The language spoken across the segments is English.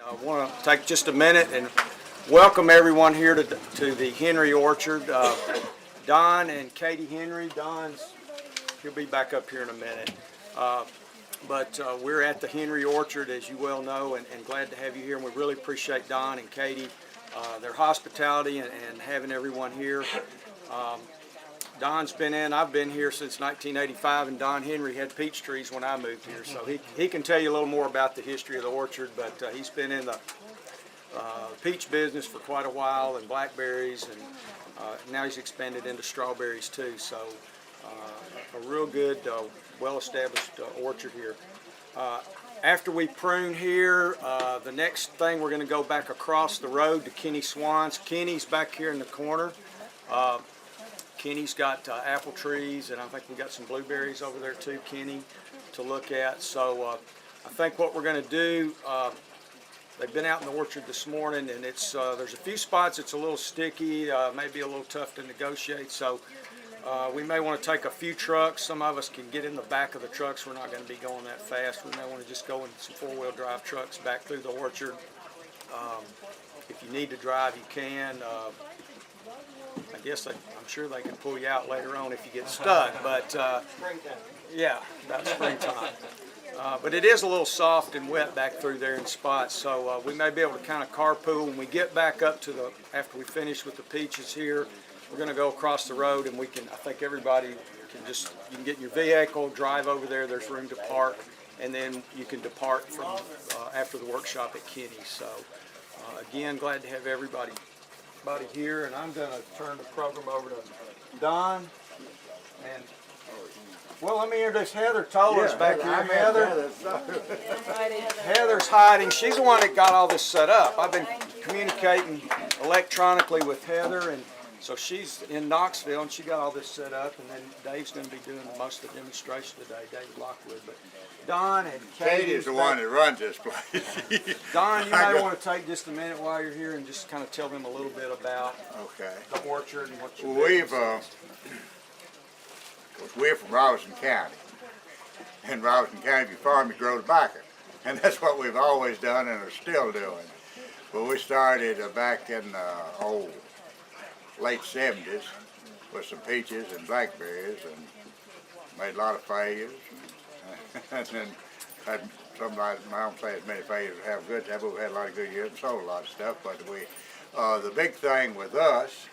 I want to take just a minute and welcome everyone here to the Henry Orchard. Don and Katie Henry. He'll be back up here in a minute. But we're at the Henry Orchard, as you well know, and glad to have you here. And we really appreciate Don and Katie, their hospitality and having everyone here. Don's been in, I've been here since 1985, and Don Henry had peach trees when I moved here. So he can tell you a little more about the history of the orchard, but he's been in the peach business for quite a while, and blackberries, and now he's expanded into strawberries too. So a real good, well-established orchard here. After we prune here, the next thing we're going to go back across the road to Kenny Swan's. Kenny's back here in the corner. Kenny's got apple trees, and I think we got some blueberries over there too, Kenny, to look at. So I think what we're going to do, they've been out in the orchard this morning, and it's there's a few spots it's a little sticky, maybe a little tough to negotiate. So we may want to take a few trucks. Some of us can get in the back of the trucks. We're not going to be going that fast. We may want to just go in some four-wheel drive trucks back through the orchard. If you need to drive, you can. I guess I'm sure they can pull you out later on if you get stuck, but yeah, about springtime. But it is a little soft and wet back through there in spots, so we may be able to kind of carpool. When we get back up to after we finish with the peaches here, we're going to go across the road, and I think everybody you can get in your vehicle, drive over there, there's room to park, and then you can depart from after the workshop at Kenny's. So again, glad to have everybody here, and I'm going to turn the program over to Don. And well, let me introduce Heather Toller's back here. Heather's hiding. She's the one that got all this set up. I've been communicating electronically with Heather, and so she's in Knoxville, and she got all this set up, and then Dave's going to be doing most of the demonstration today, Dave Lockwood. But Don and Katie is the one that runs this place. Don, you may want to take just a minute while you're here and just kind of tell them a little bit about the orchard and what you're doing. We're from Robertson County. In Robertson County, if you farm, you grow tobacco. And that's what we've always done and are still doing. But we started back in the late 70s with some peaches and blackberries, and made a lot of failures. And then had some, I don't say as many failures as have good, but we had a lot of good years and sold a lot of stuff. But the big thing with us,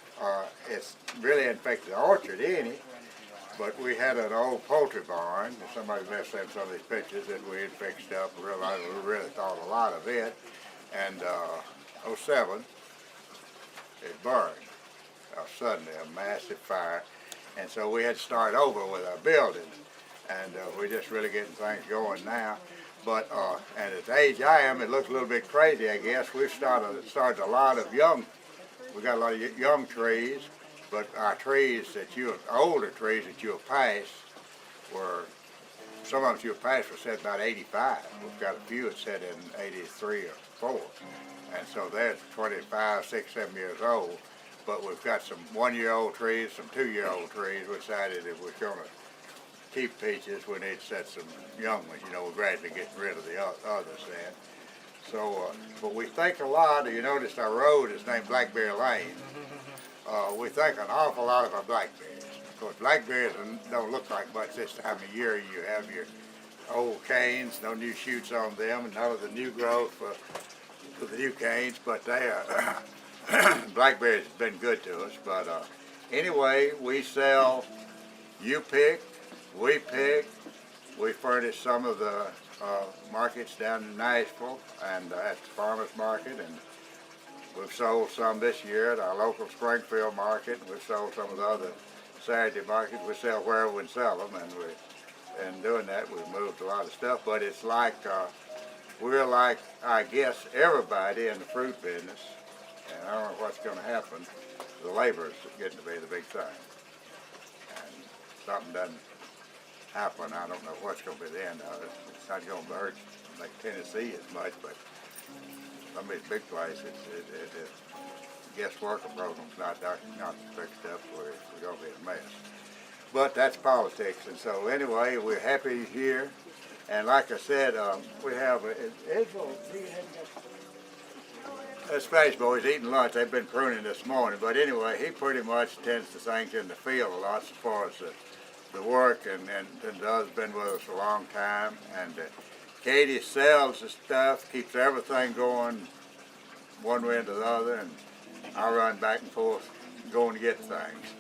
it's really affected the orchard any, but we had an old poultry barn, and somebody messed up some of these pictures that we had fixed up. We really thought a lot of it, and 07, it burned. Suddenly, a massive fire, and so we had to start over with our building, and we're just really getting things going now. But and at the age I am, it looks a little bit crazy, I guess. We've started a lot of we got a lot of young trees, but our trees older trees that you'll pass some of them you'll pass were set about 85. We've got a few that set in 83 or 4, and so they're 25, 6, 7 years old. But we've got some 1-year-old trees, some 2-year-old trees. We decided if we're going to keep peaches, we need to set some young ones. We're gradually getting rid of the others then. So, but we think a lot. You notice our road is named Blackberry Lane. We think an awful lot of our blackberries. Of course, blackberries don't look like much this time of year. You have your old canes, no new shoots on them, and none of the new growth for the new canes, but they are. Blackberries has been good to us, but anyway, we sell, you pick, we pick, we furnish some of the markets down in Nashville and at the farmers market, and we've sold some this year at our local Springfield market, and we've sold some of the other Saturday markets. We sell wherever we sell them, and in doing that we've moved a lot of stuff, but it's like, we're like, I guess, everybody in the fruit business. And I don't know what's going to happen. The labor is getting to be the big thing. And something doesn't happen, I don't know what's going to be the end of it. It's not going to hurt like Tennessee as much, but some of these big places, guest worker program's not fixed up. We're going to be a mess. But that's politics, and so anyway, we're happy here. And like I said, we have Israel. Space Boy's eating lunch. They've been pruning this morning, but anyway, he pretty much tends to things in the field a lot as far as the work, and Doug's been with us a long time, and Katie sells the stuff, keeps everything going one way to the other, and I run back and forth going to get things.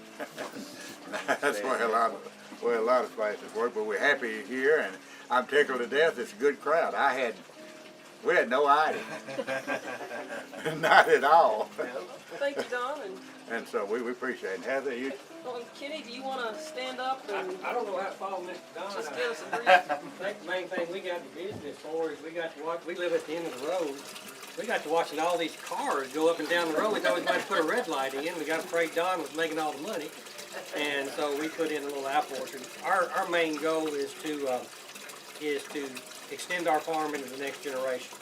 That's why a lot of places work, but we're happy you're here, and I'm tickled to death. It's a good crowd. We had no idea. Not at all. Thank you, Don. And so we appreciate it. Heather, you? Well, Kenny, do you want to stand up and I don't know how to follow Mr. Don. just give us a brief? I think the main thing we got the business for is we got to watch, we live at the end of the road. We got to watching all these cars go up and down the road. We thought we might put a red light in. We got afraid Don was making all the money. And so we put in a little apple orchard. Our main goal is to extend our farm into the next generation.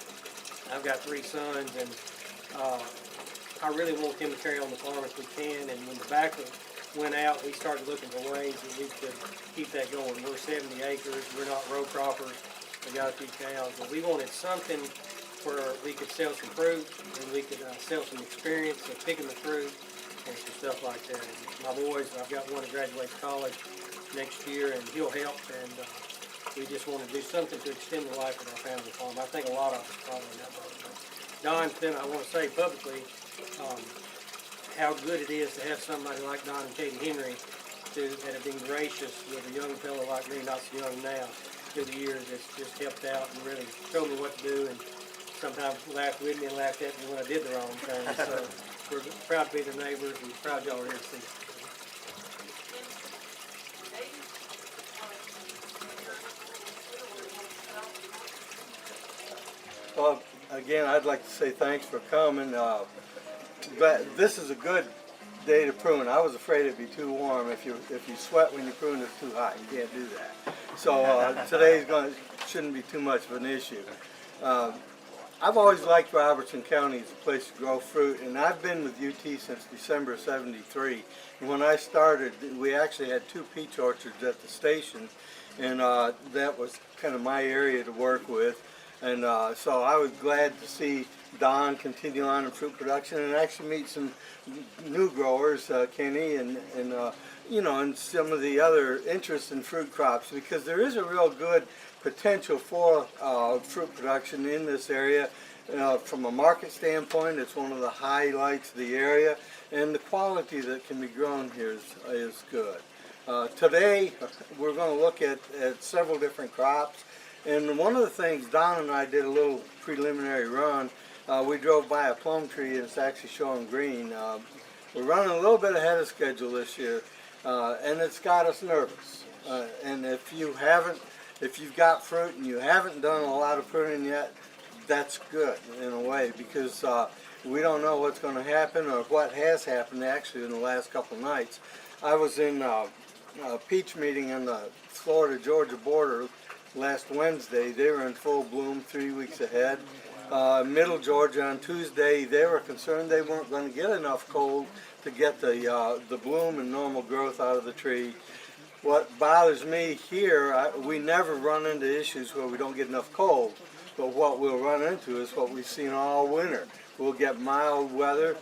I've got 3 sons, and I really want them to carry on the farm if we can. And when tobacco went out, we started looking for ways that we could keep that going. We're 70 acres. We're not row croppers. We got a few cows, but we wanted something where we could sell some fruit and we could sell some experience of picking the fruit and some stuff like that. And my boys, I've got one that graduates college next year, and he'll help. And we just want to do something to extend the life of our family farm. I think a lot of us probably in that boat. Don's been, I want to say publicly, how good it is to have somebody like Don and Katie Henry that have been gracious with a young fellow like me, not so young now, through the years. It's just helped out and really showed me what to do, and sometimes laughed with me and laughed at me when I did the wrong thing. So we're proud to be their neighbors and proud y'all are here to see us. Well, again, I'd like to say thanks for coming. But this is a good day to prune. I was afraid it'd be too warm. If you sweat when you prune, it's too hot. You can't do that. So today's shouldn't be too much of an issue. I've always liked Robertson County as a place to grow fruit, and I've been with UT since December of '73. And when I started, we actually had 2 peach orchards at the station, and that was kind of my area to work with. And so I was glad to see Don continue on in fruit production and actually meet some new growers, Kenny, and you know, and some of the other interests in fruit crops, because there is a real good potential for fruit production in this area. From a market standpoint, it's one of the highlights of the area, and the quality that can be grown here is good. Today, we're going to look at several different crops. And one of the things, Don and I did a little preliminary run. We drove by a plum tree, and it's actually showing green. We're running a little bit ahead of schedule this year, and it's got us nervous. And if you've got fruit and you haven't done a lot of pruning yet, that's good in a way, because we don't know what's going to happen or what has happened actually in the last couple of nights. I was in a peach meeting on the Florida-Georgia border last Wednesday. They were in full bloom, 3 weeks ahead. Middle Georgia on Tuesday, they were concerned they weren't going to get enough cold to get the bloom and normal growth out of the tree. What bothers me here, we never run into issues where we don't get enough cold, but what we'll run into is what we've seen all winter. We'll get mild weather,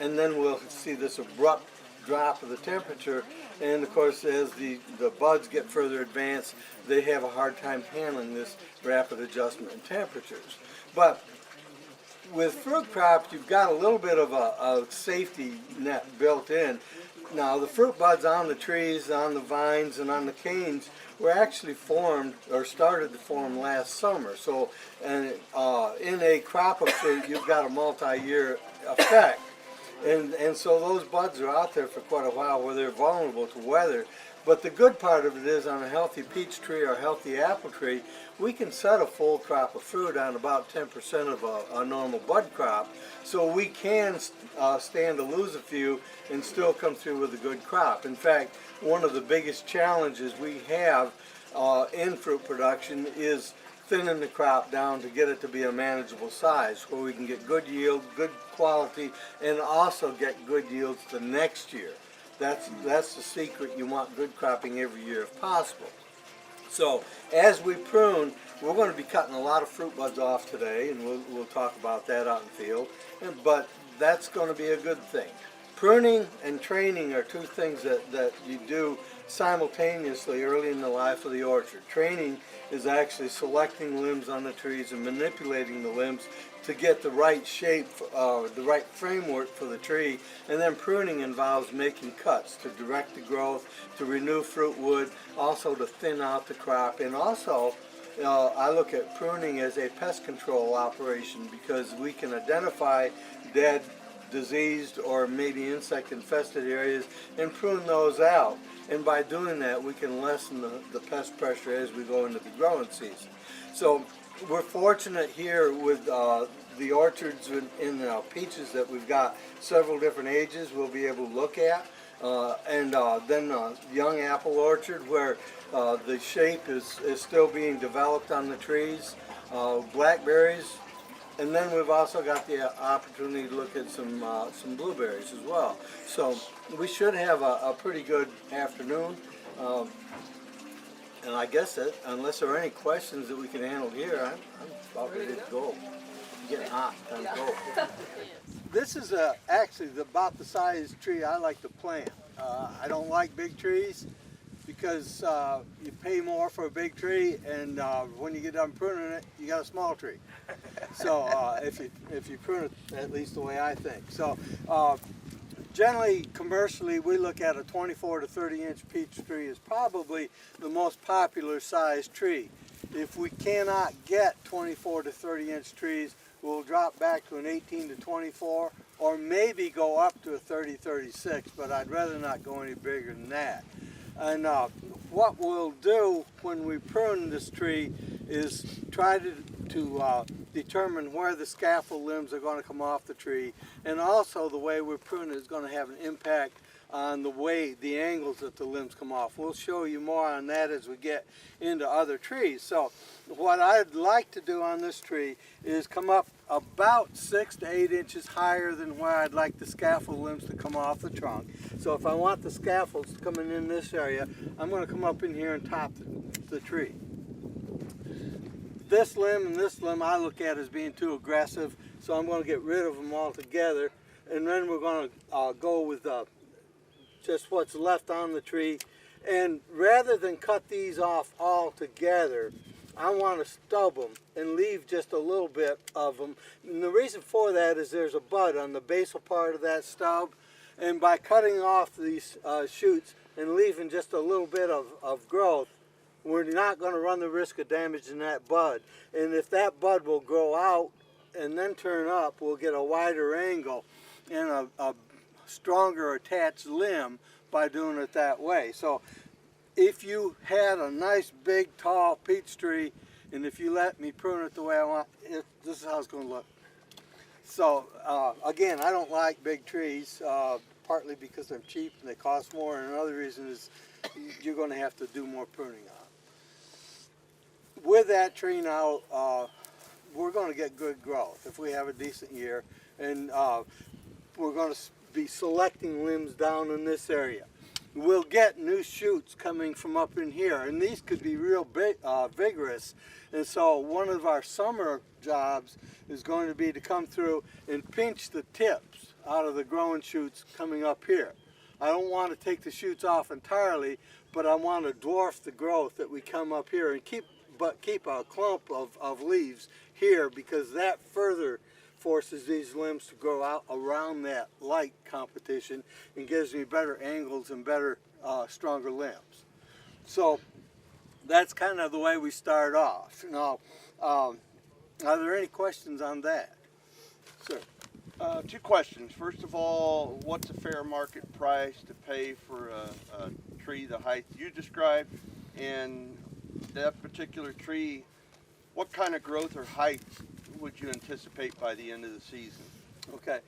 and then we'll see this abrupt drop of the temperature, and of course as the buds get further advanced, they have a hard time handling this rapid adjustment in temperatures. But with fruit crops, you've got a little bit of a safety net built in. Now the fruit buds on the trees, on the vines, and on the canes were actually formed or started to form last summer. So in a crop of fruit, you've got a multi-year effect. And so those buds are out there for quite a while where they're vulnerable to weather. But the good part of it is, on a healthy peach tree or a healthy apple tree, we can set a full crop of fruit on about 10% of a normal bud crop. So we can stand to lose a few and still come through with a good crop. In fact, one of the biggest challenges we have in fruit production is thinning the crop down to get it to be a manageable size where we can get good yield, good quality, and also get good yields the next year. That's the secret. You want good cropping every year if possible. So as we prune, we're going to be cutting a lot of fruit buds off today, and we'll talk about that out in the field. But that's going to be a good thing. Pruning and training are two things that you do simultaneously early in the life of the orchard. Training is actually selecting limbs on the trees and manipulating the limbs to get the right shape, the right framework for the tree. And then pruning involves making cuts to direct the growth, to renew fruit wood, also to thin out the crop. And also, I look at pruning as a pest control operation because we can identify dead, diseased, or maybe insect infested areas and prune those out. And by doing that, we can lessen the pest pressure as we go into the growing season. So we're fortunate here with the orchards in peaches that we've got several different ages we'll be able to look at. And then young apple orchard where the shape is still being developed on the trees, blackberries, and then we've also got the opportunity to look at some blueberries as well. So we should have a pretty good afternoon. And I guess that unless there are any questions that we can handle here, I'm about ready to go. It's getting hot, time to go. This is actually about the size tree I like to plant. I don't like big trees because you pay more for a big tree, and when you get done pruning it, you got a small tree. So if you prune it, at least the way I think. So generally, commercially, we look at a 24 to 30 inch peach tree as probably the most popular size tree. If we cannot get 24 to 30 inch trees, we'll drop back to an 18 to 24, or maybe go up to a 30-36, but I'd rather not go any bigger than that. And what we'll do when we prune this tree is try to determine where the scaffold limbs are going to come off the tree, and also the way we're pruning is going to have an impact on the angles that the limbs come off. We'll show you more on that as we get into other trees. So what I'd like to do on this tree is come up about 6 to 8 inches higher than where I'd like the scaffold limbs to come off the trunk. So if I want the scaffolds coming in this area, I'm going to come up in here and top the tree. This limb and this limb I look at as being too aggressive, so I'm going to get rid of them altogether, and then we're going to go with just what's left on the tree. And rather than cut these off altogether, I want to stub them and leave just a little bit of them. And the reason for that is there's a bud on the basal part of that stub, and by cutting off these shoots and leaving just a little bit of growth, we're not going to run the risk of damaging that bud. And if that bud will grow out and then turn up, we'll get a wider angle and a stronger attached limb by doing it that way. So if you had a nice big tall peach tree, and if you let me prune it the way I want, this is how it's going to look. So again, I don't like big trees, partly because they're cheap and they cost more, and another reason is you're going to have to do more pruning on. With that tree now, we're going to get good growth if we have a decent year, and we're going to be selecting limbs down in this area. We'll get new shoots coming from up in here, and these could be real big, vigorous. And so one of our summer jobs is going to be to come through and pinch the tips out of the growing shoots coming up here. I don't want to take the shoots off entirely, but I want to dwarf the growth that we come up here and keep a clump of leaves here, because that further forces these limbs to grow out around that light competition and gives me better angles and better, stronger limbs. So that's kind of the way we start off. Now, are there any questions on that? Sir? Two questions. First of all, what's a fair market price to pay for a tree the height you described? And that particular tree, what kind of growth or height would you anticipate by the end of the season? Okay.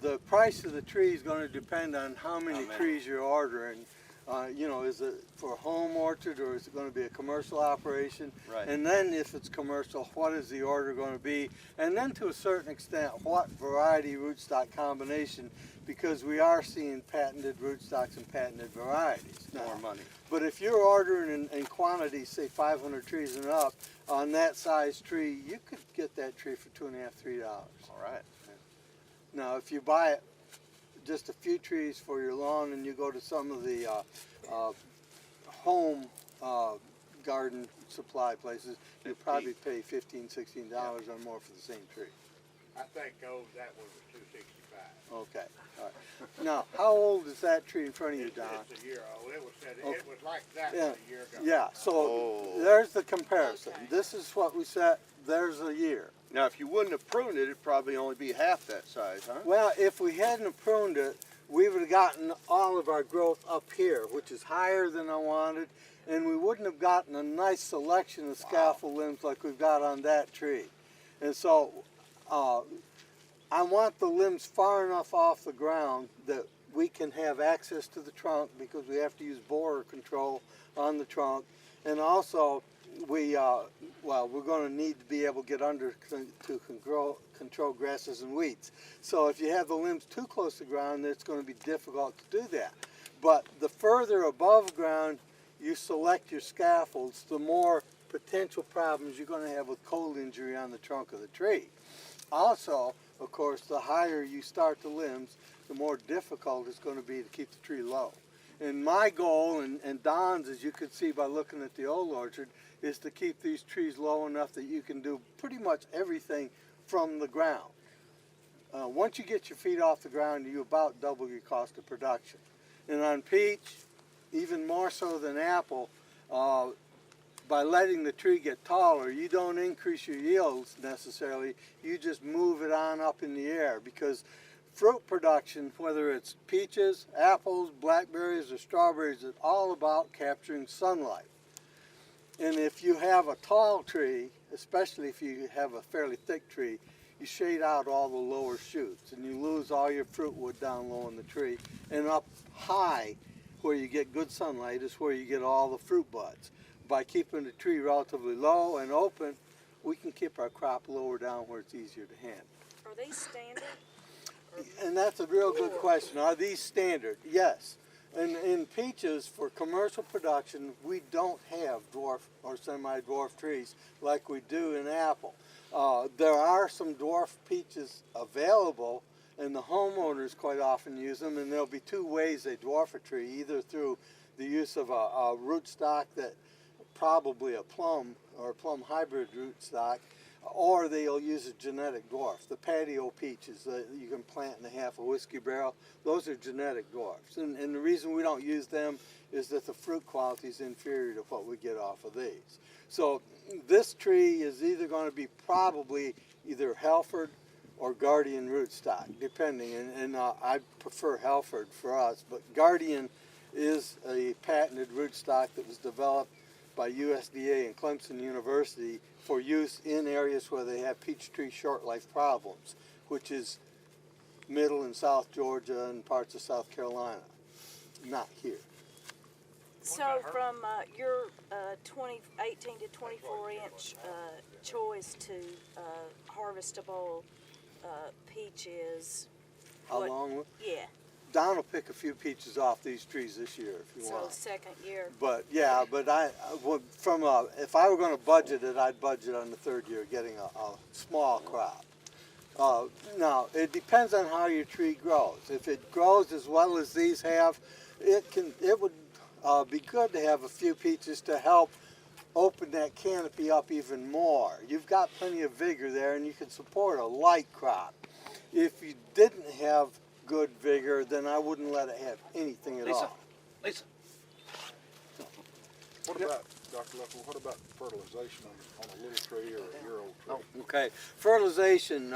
The price of the tree is going to depend on how many trees you're ordering. You know, is it for a home orchard or is it going to be a commercial operation? Right. And then if it's commercial, what is the order going to be? And then to a certain extent, what variety rootstock combination, because we are seeing patented rootstocks and patented varieties now. More money. But if you're ordering in quantity, say 500 trees and up, on that size tree, you could get that tree for $2.50, $3. All right. Now, if you buy it, just a few trees for your lawn, and you go to some of the home garden supply places, you probably pay $15, $16 or more for the same tree. I think that one was $265. Okay, all right. Now, how old is that tree in front of you, Don? It's a year old. It Okay. was like that Yeah. a year ago. Yeah, so Oh. there's the comparison. Okay. This is what we set, there's a year. Now, if you wouldn't have pruned it, it'd probably only be half that size, huh? Well, if we hadn't have pruned it, we would have gotten all of our growth up here, which is higher than I wanted, and we wouldn't have gotten a nice selection of scaffold limbs like we've got on that tree. And so I want the limbs far enough off the ground that we can have access to the trunk, because we have to use borer control on the trunk. And also, we're going to need to be able to get under to control grasses and weeds. So if you have the limbs too close to the ground, it's going to be difficult to do that. But the further above ground you select your scaffolds, the more potential problems you're going to have with cold injury on the trunk of the tree. Also, of course, the higher you start the limbs, the more difficult it's going to be to keep the tree low. And my goal, and Don's, as you could see by looking at the old orchard, is to keep these trees low enough that you can do pretty much everything from the ground. Once you get your feet off the ground, you about double your cost of production. And on peach, even more so than apple, by letting the tree get taller, you don't increase your yields necessarily, you just move it on up in the air, because fruit production, whether it's peaches, apples, blackberries, or strawberries, is all about capturing sunlight. And if you have a tall tree, especially if you have a fairly thick tree, you shade out all the lower shoots and you lose all your fruit wood down low in the tree. And up high, where you get good sunlight, is where you get all the fruit buds. By keeping the tree relatively low and open, we can keep our crop lower down where it's easier to handle. Are they standard? And that's a real good question. Are these standard? Yes. In peaches, for commercial production, we don't have dwarf or semi-dwarf trees like we do in apple. There are some dwarf peaches available, and the homeowners quite often use them, and there'll be two ways they dwarf a tree, either through the use of a rootstock that probably a plum or a plum hybrid rootstock, or they'll use a genetic dwarf. The patio peaches that you can plant in half a whiskey barrel, those are genetic dwarfs. And the reason we don't use them is that the fruit quality is inferior to what we get off of these. So this tree is either going to be probably either Halford or Guardian rootstock, depending. And I prefer Halford for us, but Guardian is a patented rootstock that was developed by USDA and Clemson University for use in areas where they have peach tree short life problems, which is middle and south Georgia and parts of South Carolina. Not here. So from your 18 to 24 inch choice to harvestable peaches. How what- long? Yeah, Don will pick a few peaches off these trees this year if you so want. second year. But yeah, but I would, if I were going to budget it, I'd budget on the third year getting a small crop. Now it depends on how your tree grows. If it grows as well as these have, it would be good to have a few peaches to help open that canopy up even more. You've got plenty of vigor there, and you can support a light crop. If you didn't have good vigor, then I wouldn't let it have anything at all. Lisa. What about, Dr. Leffler, what about fertilization on a little tree or a year-old tree? Okay, fertilization.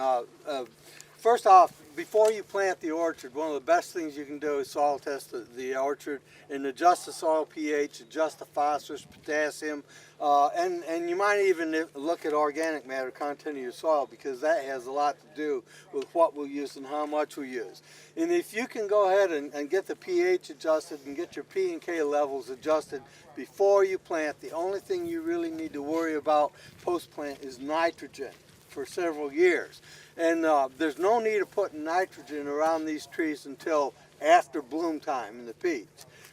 First off, before you plant the orchard, one of the best things you can do is soil test the orchard and adjust the soil pH, adjust the phosphorus, potassium, and you might even look at organic matter content of your soil, because that has a lot to do with what we'll use and how much we use. And if you can go ahead and get the pH adjusted and get your P and K levels adjusted before you plant, the only thing you really need to worry about post-plant is nitrogen for several years. And there's no need of putting nitrogen around these trees until after bloom time in the peach,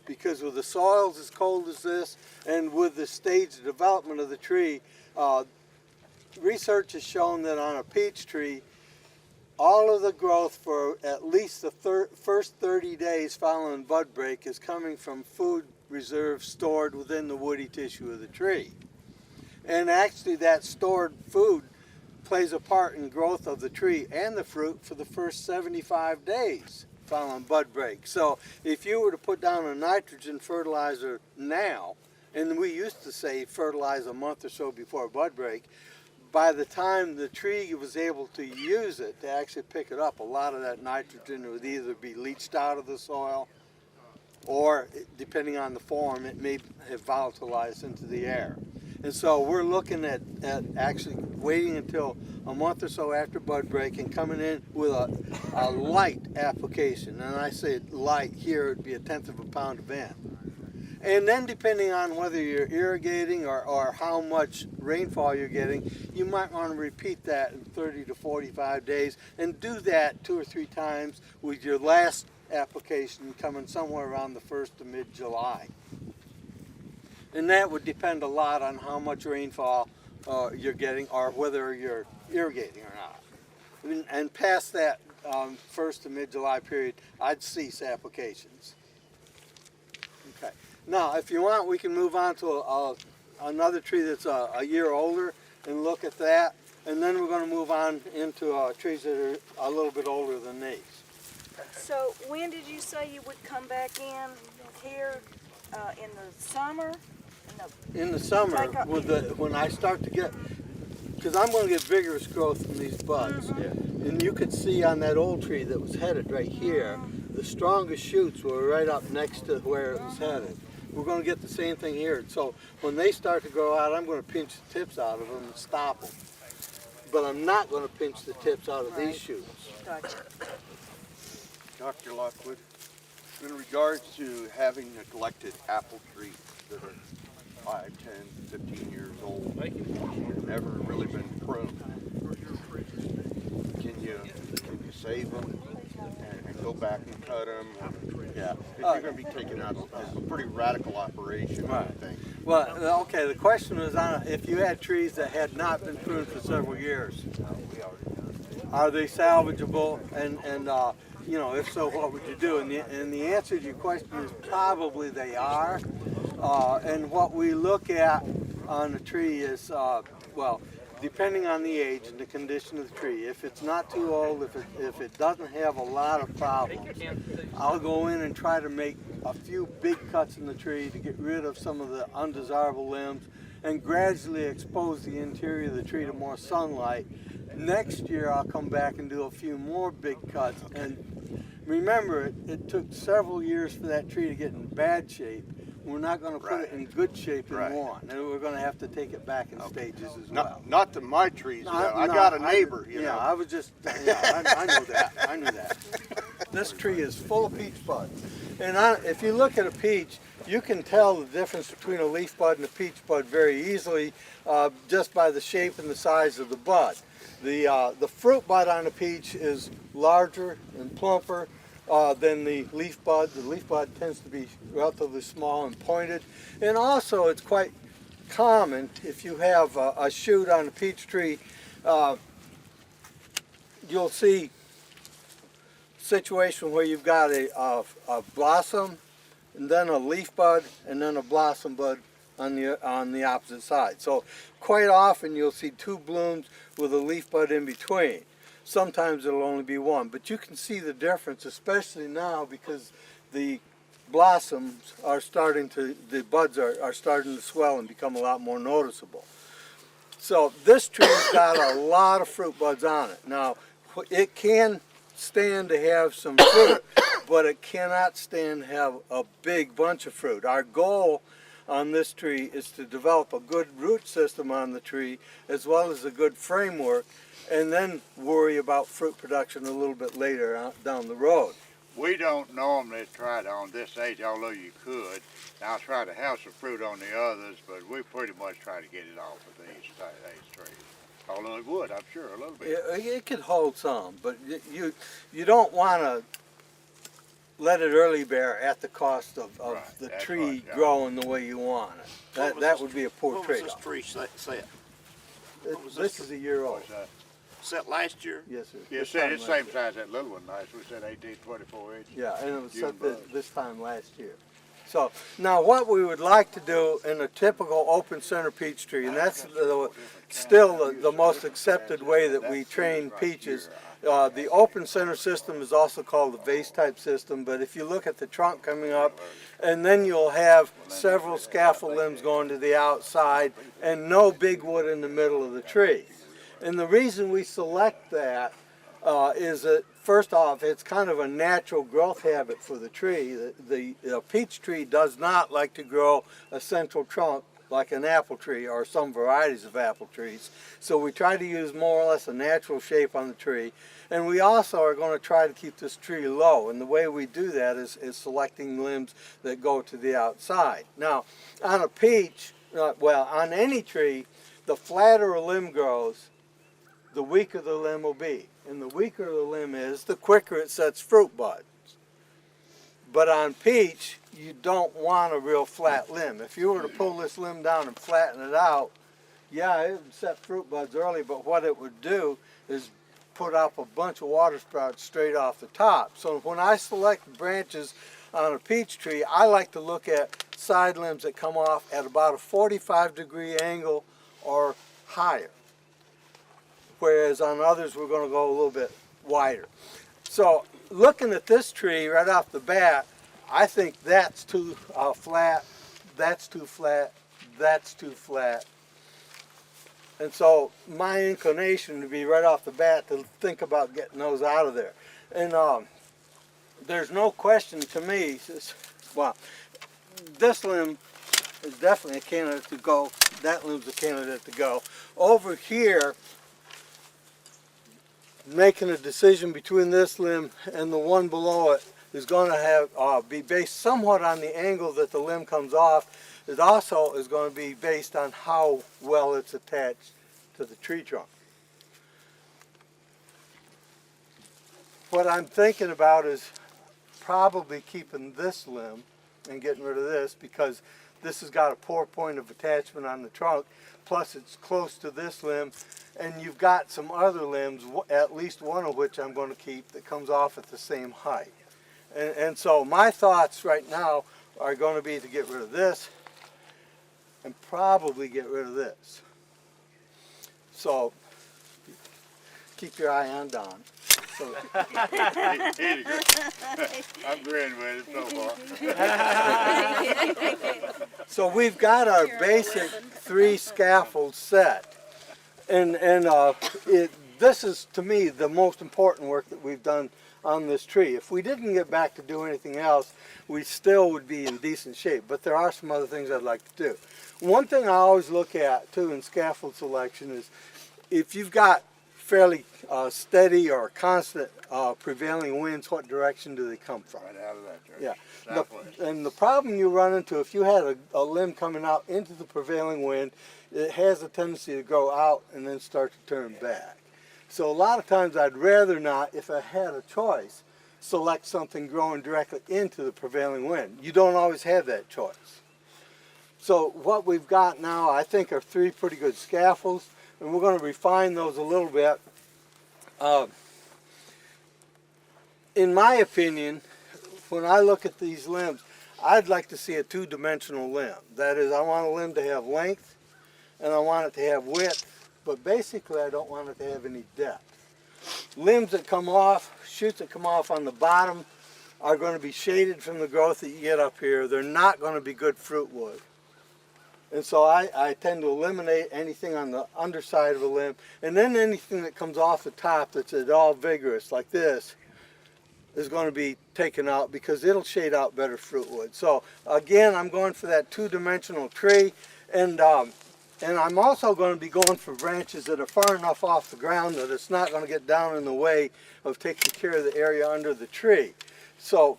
because with the soils as cold as this and with the stage of development of the tree, research has shown that on a peach tree, all of the growth for at least the first 30 days following bud break is coming from food reserves stored within the woody tissue of the tree. And actually that stored food plays a part in growth of the tree and the fruit for the first 75 days following bud break. So if you were to put down a nitrogen fertilizer now, and we used to say fertilize a month or so before bud break, by the time the tree was able to use it to actually pick it up, a lot of that nitrogen would either be leached out of the soil, or depending on the form, it may have volatilized into the air. And so we're looking at actually waiting until a month or so after bud break and coming in with a light application. And I say light here, it would be 1/10 of a pound of N. And then depending on whether you're irrigating or how much rainfall you're getting, you might want to repeat that in 30 to 45 days and do that 2 or 3 times, with your last application coming somewhere around the 1st of mid-July. And that would depend a lot on how much rainfall you're getting, or whether you're irrigating or not. And past that 1st to mid-July period, I'd cease applications. Okay. Now, if you want, we can move on to another tree that's a year older and look at that. And then we're going to move on into trees that are a little bit older than these. So when did you say you would come back in here in the summer? In the summer, when I start to get, because I'm going to get vigorous growth from these buds. And you could see on that old tree that was headed right here, the strongest shoots were right up next to where it was headed. We're going to get the same thing here. So when they start to grow out, I'm going to pinch the tips out of them and stop them. But I'm not going to pinch the tips out of these shoots. Gotcha. Dr. Lockwood, in regards to having neglected apple trees that are 5, 10, 15 years old, never really been pruned, can you save them and go back and cut them? Yeah. Because you're going to be taking out a pretty radical operation, I think. Well, okay, the question was on if you had trees that had not been pruned for several years, are they salvageable? And you know, if so, what would you do? And the answer to your question is probably they are. And what we look at on a tree is, well, depending on the age and the condition of the tree. If it's not too old, if it doesn't have a lot of problems, I'll go in and try to make a few big cuts in the tree to get rid of some of the undesirable limbs and gradually expose the interior of the tree to more sunlight. Next year I'll come back and do a few more big cuts. And remember, it took several years for that tree to get in bad shape. We're not going to put it in good shape in one, and we're going to have to take it back in stages as well. Not to my trees, I got a neighbor, you know. I was just, I know that, I knew that. This tree is full of peach buds. And if you look at a peach, you can tell the difference between a leaf bud and a peach bud very easily just by the shape and the size of the bud. The fruit bud on a peach is larger and plumper than the leaf bud. The leaf bud tends to be relatively small and pointed. And also it's quite common if you have a shoot on a peach tree, you'll see a situation where you've got a blossom and then a leaf bud and then a blossom bud on the opposite side. So quite often you'll see 2 blooms with a leaf bud in between. Sometimes it'll only be 1, but you can see the difference, especially now because the blossoms are starting to, the buds are starting to swell and become a lot more noticeable. So this tree's got a lot of fruit buds on it. Now, it can stand to have some fruit, but it cannot stand to have a big bunch of fruit. Our goal on this tree is to develop a good root system on the tree as well as a good framework, and then worry about fruit production a little bit later down the road. We don't normally try to on this age, although you could. I'll try to have some fruit on the others, but we pretty much try to get it off of these trees. Although it would, I'm sure, a little bit. It could hold some, but you don't want to let it early bear at the cost of Right, the that's tree right, yeah. growing the way you want it. That would be a poor What was this trade-off. tree set? what was This this is a year old. What's that? Set last year? Yes, sir. You This said time it's last same year. size as that little one, nice. We said 18, 24 inches. Yeah, and it was June set bud. this time last year. So now what we would like to do in a typical open center peach tree, and that's still the most accepted way that we train peaches. The open center system is also called the vase type system, but if you look at the trunk coming up, and then you'll have several scaffold limbs going to the outside and no big wood in the middle of the tree. And the reason we select that is that, first off, it's kind of a natural growth habit for the tree. The peach tree does not like to grow a central trunk like an apple tree or some varieties of apple trees. So we try to use more or less a natural shape on the tree. And we also are going to try to keep this tree low. And the way we do that is selecting limbs that go to the outside. Now, on a peach, well, on any tree, the flatter a limb grows, the weaker the limb will be. And the weaker the limb is, the quicker it sets fruit buds. But on peach, you don't want a real flat limb. If you were to pull this limb down and flatten it out, yeah, it would set fruit buds early, but what it would do is put up a bunch of water sprouts straight off the top. So when I select branches on a peach tree, I like to look at side limbs that come off at about a 45-degree angle or higher. Whereas on others, we're going to go a little bit wider. So looking at this tree right off the bat, I think that's too flat, that's too flat, that's too flat. And so my inclination would be right off the bat to think about getting those out of there. And there's no question to me, well, this limb is definitely a candidate to go. That limb's a candidate to go. Over here, making a decision between this limb and the one below it is going to have be based somewhat on the angle that the limb comes off. It also is going to be based on how well it's attached to the tree trunk. What I'm thinking about is probably keeping this limb and getting rid of this, because this has got a poor point of attachment on the trunk, plus it's close to this limb, and you've got some other limbs, at least one of which I'm going to keep, that comes off at the same height. And so my thoughts right now are going to be to get rid of this and probably get rid of this. So keep your eye on Don. So, I'm agreeing with it so far. so we've got our basic 3 scaffold set. And this is, to me, the most important work that we've done on this tree. If we didn't get back to do anything else, we still would be in decent shape. But there are some other things I'd like to do. One thing I always look at, too, in scaffold selection is if you've got fairly steady or constant prevailing winds, what direction do they come from? Right out of that church. Yeah. Southwest. And the problem you run into, if you had a limb coming out into the prevailing wind, it has a tendency to go out and then start to turn back. So a lot of times I'd rather not, if I had a choice, select something growing directly into the prevailing wind. You don't always have that choice. So what we've got now, I think, are 3 pretty good scaffolds, and we're going to refine those a little bit. In my opinion, when I look at these limbs, I'd like to see a 2-dimensional limb. That is, I want a limb to have length and I want it to have width, but basically I don't want it to have any depth. Limbs that come off, shoots that come off on the bottom are going to be shaded from the growth that you get up here. They're not going to be good fruit wood. And so I tend to eliminate anything on the underside of a limb, and then anything that comes off the top that's at all vigorous, like this, is going to be taken out because it'll shade out better fruitwood. So again, I'm going for that two-dimensional tree, and I'm also going to be going for branches that are far enough off the ground that it's not going to get down in the way of taking care of the area under the tree. So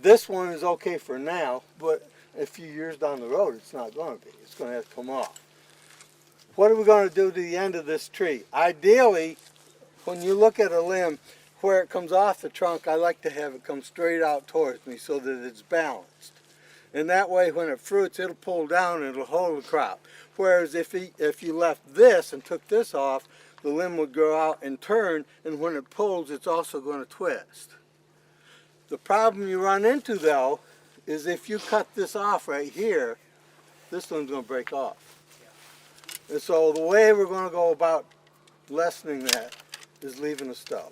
this one is okay for now, but a few years down the road it's not going to be. It's going to have to come off. What are we going to do to the end of this tree? Ideally, when you look at a limb, where it comes off the trunk, I like to have it come straight out towards me so that it's balanced. And that way when it fruits, it'll pull down and it'll hold the crop. Whereas if you left this and took this off, the limb would go out and turn, and when it pulls, it's also going to twist. The problem you run into, though, is if you cut this off right here, this limb's going to break off. And so the way we're going to go about lessening that is leaving a stub.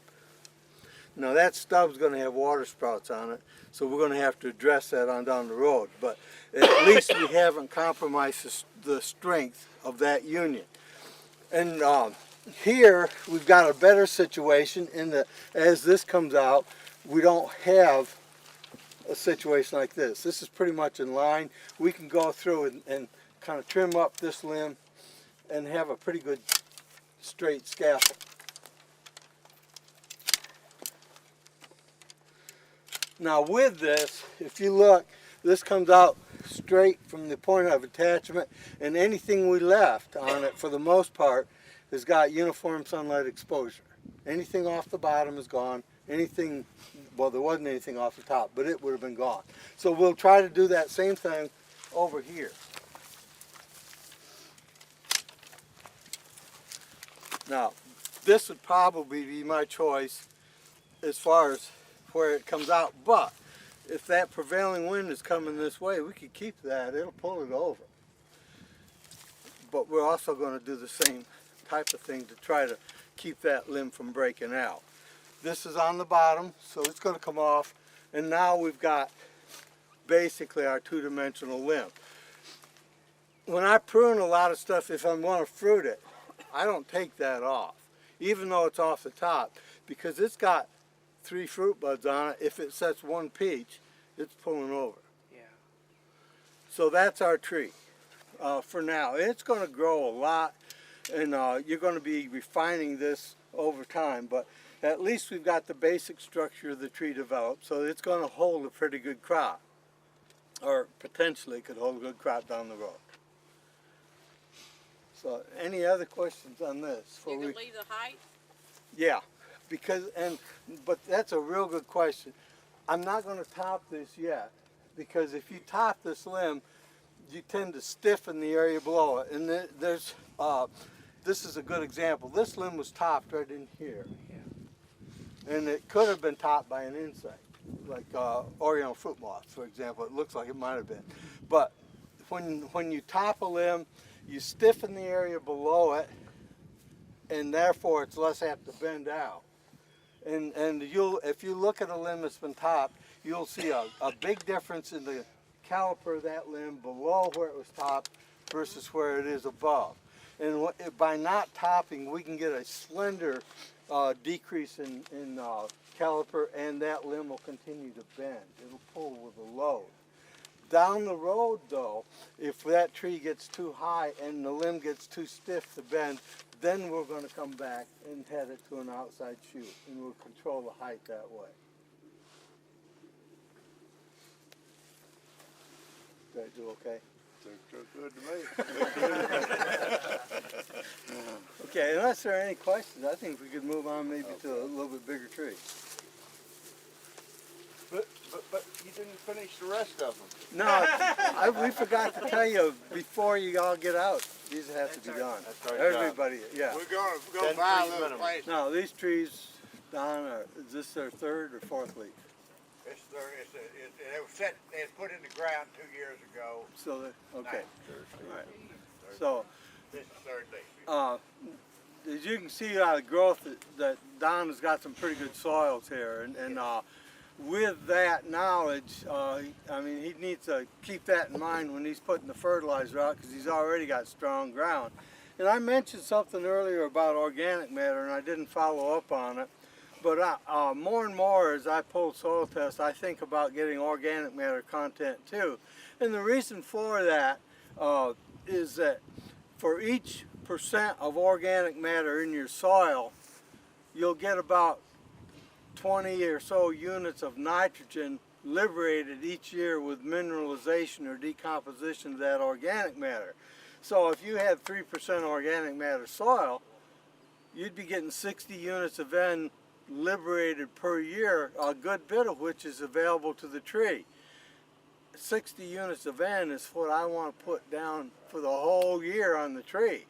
Now that stub's going to have water sprouts on it, so we're going to have to address that on down the road. But at least we haven't compromised the strength of that union. And here we've got a better situation in that as this comes out, we don't have a situation like this. This is pretty much in line. We can go through and kind of trim up this limb and have a pretty good straight scaffold. Now with this, if you look, this comes out straight from the point of attachment, and anything we left on it, for the most part, has got uniform sunlight exposure. Anything off the bottom is gone. Anything, well, there wasn't anything off the top, but it would have been gone. So we'll try to do that same thing over here. Now, this would probably be my choice as far as where it comes out, but if that prevailing wind is coming this way, we could keep that. It'll pull it over. But we're also going to do the same type of thing to try to keep that limb from breaking out. This is on the bottom, so it's going to come off, and now we've got basically our two-dimensional limb. When I prune a lot of stuff, if I want to fruit it, I don't take that off, even though it's off the top, because it's got 3 fruit buds on it. If it sets 1 peach, it's pulling over. Yeah. So that's our tree for now. It's going to grow a lot, and you're going to be refining this over time, but at least we've got the basic structure of the tree developed, so it's going to hold a pretty good crop, or potentially could hold a good crop down the road. So any other questions on this? You can leave the height? Yeah, but that's a real good question. I'm not going to top this yet, because if you top this limb, you tend to stiffen the area below it. And this is a good example. This limb was topped right in here. And it could have been topped by an insect, like Oriental fruit moth, for example. It looks like it might have been. But when you top a limb, you stiffen the area below it, and therefore it's less apt to bend out. And if you look at a limb that's been topped, you'll see a big difference in the caliper of that limb below where it was topped versus where it is above. And by not topping, we can get a slender decrease in caliper, and that limb will continue to bend. It'll pull with a load. Down the road, though, if that tree gets too high and the limb gets too stiff to bend, then we're going to come back and head it to an outside shoot, and we'll control the height that way. Did I do okay? Good to me. Okay, unless there are any questions, I think we could move on maybe to a little bit bigger tree. But you didn't finish the rest of them. No, we forgot to tell you before you all get out, these have to be gone. That's our Everybody, yeah. We're going to go buy a little place. No, these trees, Don, is this their 3rd or 4th leaf? It was put in the ground 2 years ago. So, okay. All right. So, This is 3rd leaf. as you can see out of growth, that Don has got some pretty good soils here, and with that knowledge, I mean, he needs to keep that in mind when he's putting the fertilizer out, because he's already got strong ground. And I mentioned something earlier about organic matter, and I didn't follow up on it. But more and more as I pull soil tests, I think about getting organic matter content too. And the reason for that is that for each % of organic matter in your soil, you'll get about 20 or so units of nitrogen liberated each year with mineralization or decomposition of that organic matter. So if you had 3% organic matter soil, you'd be getting 60 units of N liberated per year, a good bit of which is available to the tree. 60 units of N is what I want to put down for the whole year on the tree.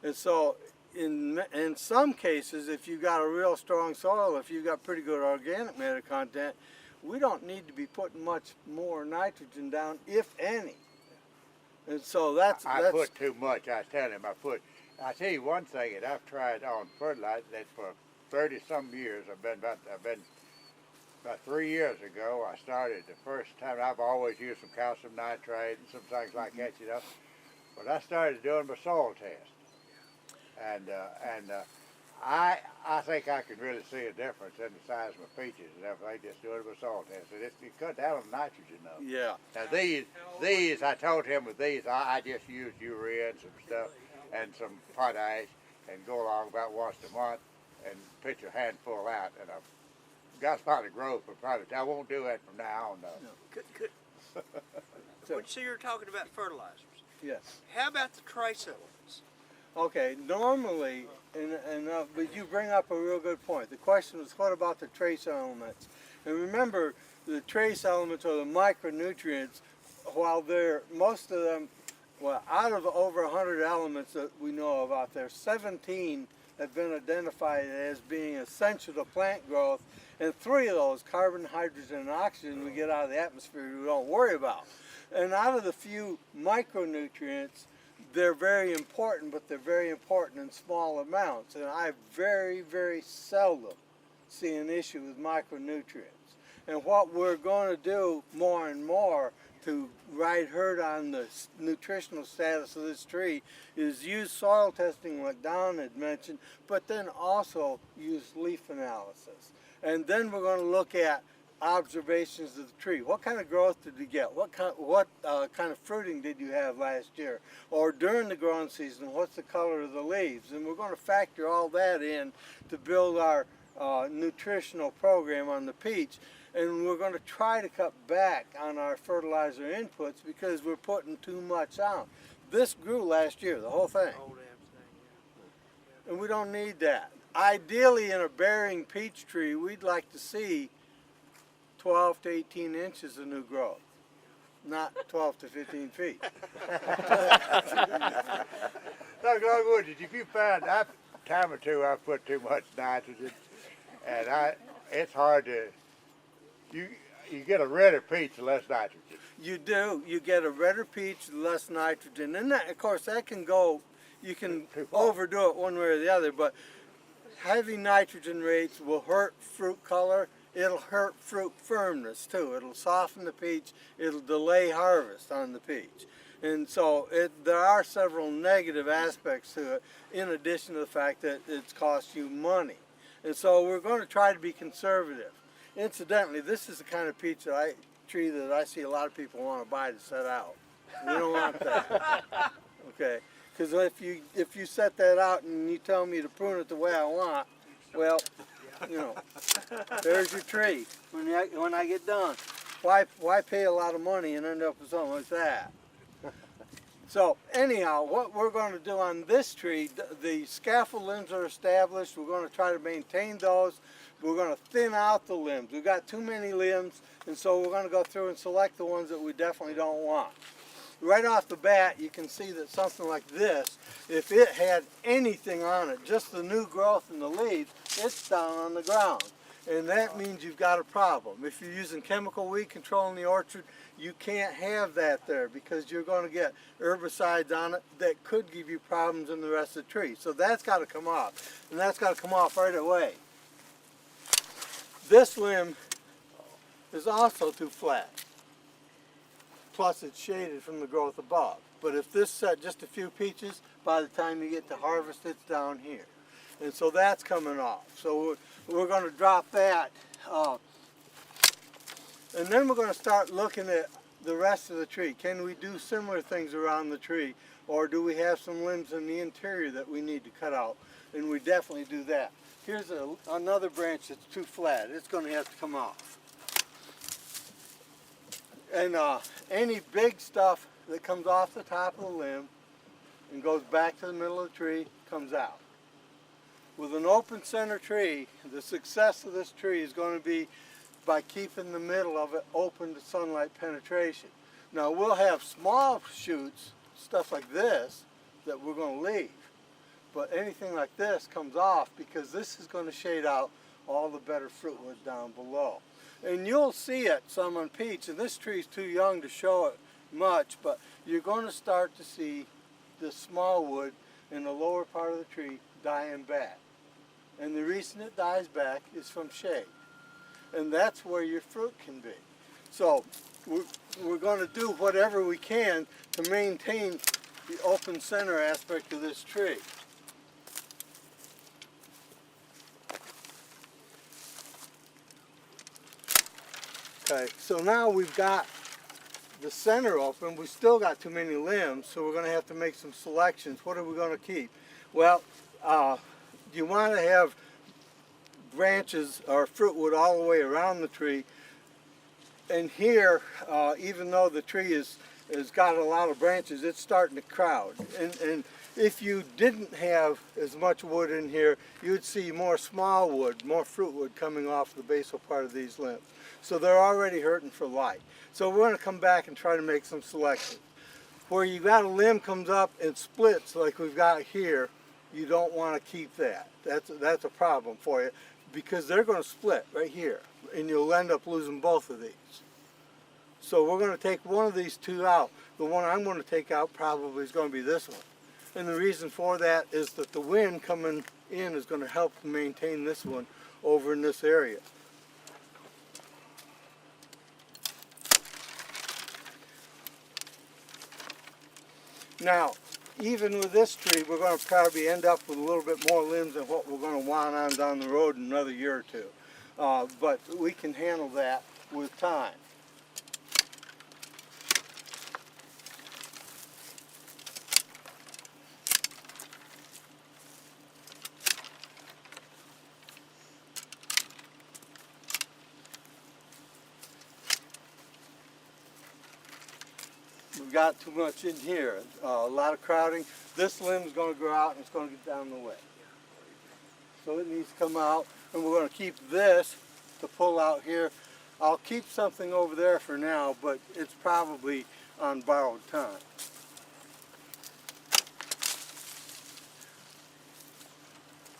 And so in some cases, if you've got a real strong soil, if you've got pretty good organic matter content, we don't need to be putting much more nitrogen down, if any. And so that's I put too much. I tell him I tell you one thing that I've tried on fertilizer that for 30-some years. I've been about 3 years ago. I started the first time. I've always used some calcium nitrate and some things like that, you know. But I started doing my soil test, and I think I can really see a difference in the size of my peaches and everything just doing my soil test. And it cut down on nitrogen though. Yeah. Now these I told him with these I just used urea and some stuff and some potash and go along about once a month and pitch a handful out, and I've got a lot of growth, but probably I won't do that from now on though. Could, so you're talking about fertilizers. Yes. How about the trace elements? Okay, normally, but you bring up a real good point. The question was, what about the trace elements? And remember, the trace elements or the micronutrients, while most of them, well, out of over 100 elements that we know of out there, 17 have been identified as being essential to plant growth, and 3 of those, carbon, hydrogen, and oxygen, we get out of the atmosphere we don't worry about. And out of the few micronutrients, they're very important, but they're very important in small amounts. And I very, very seldom see an issue with micronutrients. And what we're going to do more and more to ride herd on the nutritional status of this tree is use soil testing like Don had mentioned, but then also use leaf analysis. And then we're going to look at observations of the tree. What kind of growth did you get? What kind of fruiting did you have last year? Or during the growing season, what's the color of the leaves? And we're going to factor all that in to build our nutritional program on the peach. And we're going to try to cut back on our fertilizer inputs because we're putting too much out. This grew last year, the whole thing. And we don't need that. Ideally, in a bearing peach tree, we'd like to see 12 to 18 inches of new growth, not 12 to 15 feet. Dr. Longwood, if you find a time or two I've put too much nitrogen, and it's hard to, you get a redder peach with less nitrogen. You do. You get a redder peach with less nitrogen. And that, of course, that can go, you can overdo it one way or the other, but heavy nitrogen rates will hurt fruit color. It'll hurt fruit firmness too. It'll soften the peach. It'll delay harvest on the peach. And so there are several negative aspects to it, in addition to the fact that it's cost you money. And so we're going to try to be conservative. Incidentally, this is the kind of peach tree that I see a lot of people want to buy to set out. We don't want that. Okay, because if you set that out and you tell me to prune it the way I want, well, you know, there's your tree when I get done. Why pay a lot of money and end up with something like that? So anyhow, what we're going to do on this tree, the scaffold limbs are established. We're going to try to maintain those. We're going to thin out the limbs. We've got too many limbs, and so we're going to go through and select the ones that we definitely don't want. Right off the bat, you can see that something like this, if it had anything on it, just the new growth in the leaves, it's down on the ground. And that means you've got a problem. If you're using chemical weed control in the orchard, you can't have that there because you're going to get herbicides on it that could give you problems in the rest of the tree. So that's got to come off, and that's got to come off right away. This limb is also too flat. Plus it's shaded from the growth above. But if this set just a few peaches, by the time you get to harvest, it's down here. And so that's coming off. So we're going to drop that. And then we're going to start looking at the rest of the tree. Can we do similar things around the tree? Or do we have some limbs in the interior that we need to cut out? And we definitely do that. Here's another branch that's too flat. It's going to have to come off. And any big stuff that comes off the top of the limb and goes back to the middle of the tree comes out. With an open center tree, the success of this tree is going to be by keeping the middle of it open to sunlight penetration. Now we'll have small shoots, stuff like this, that we're going to leave. But anything like this comes off because this is going to shade out all the better fruitwood down below. And you'll see it some on peach, and this tree is too young to show it much, but you're going to start to see the small wood in the lower part of the tree dying back. And the reason it dies back is from shade. And that's where your fruit can be. So we're going to do whatever we can to maintain the open center aspect of this tree. Okay, so now we've got the center open. We still got too many limbs, so we're going to have to make some selections. What are we going to keep? Well, you want to have branches or fruitwood all the way around the tree. And here, even though the tree has got a lot of branches, it's starting to crowd. And if you didn't have as much wood in here, you'd see more small wood, more fruitwood coming off the basal part of these limbs. So they're already hurting for light. So we're going to come back and try to make some selections. Where you got a limb comes up and splits like we've got here, you don't want to keep that. That's a problem for you because they're going to split right here and you'll end up losing both of these. So we're going to take one of these two out. The one I'm going to take out probably is going to be this one. And the reason for that is that the wind coming in is going to help maintain this one over in this area. Now, even with this tree, we're going to probably end up with a little bit more limbs than what we're going to want on down the road in another year or two. But we can handle that with time. We've got too much in here, a lot of crowding. This limb is going to grow out and it's going to get down the way. So it needs to come out, and we're going to keep this to pull out here. I'll keep something over there for now, but it's probably on borrowed time.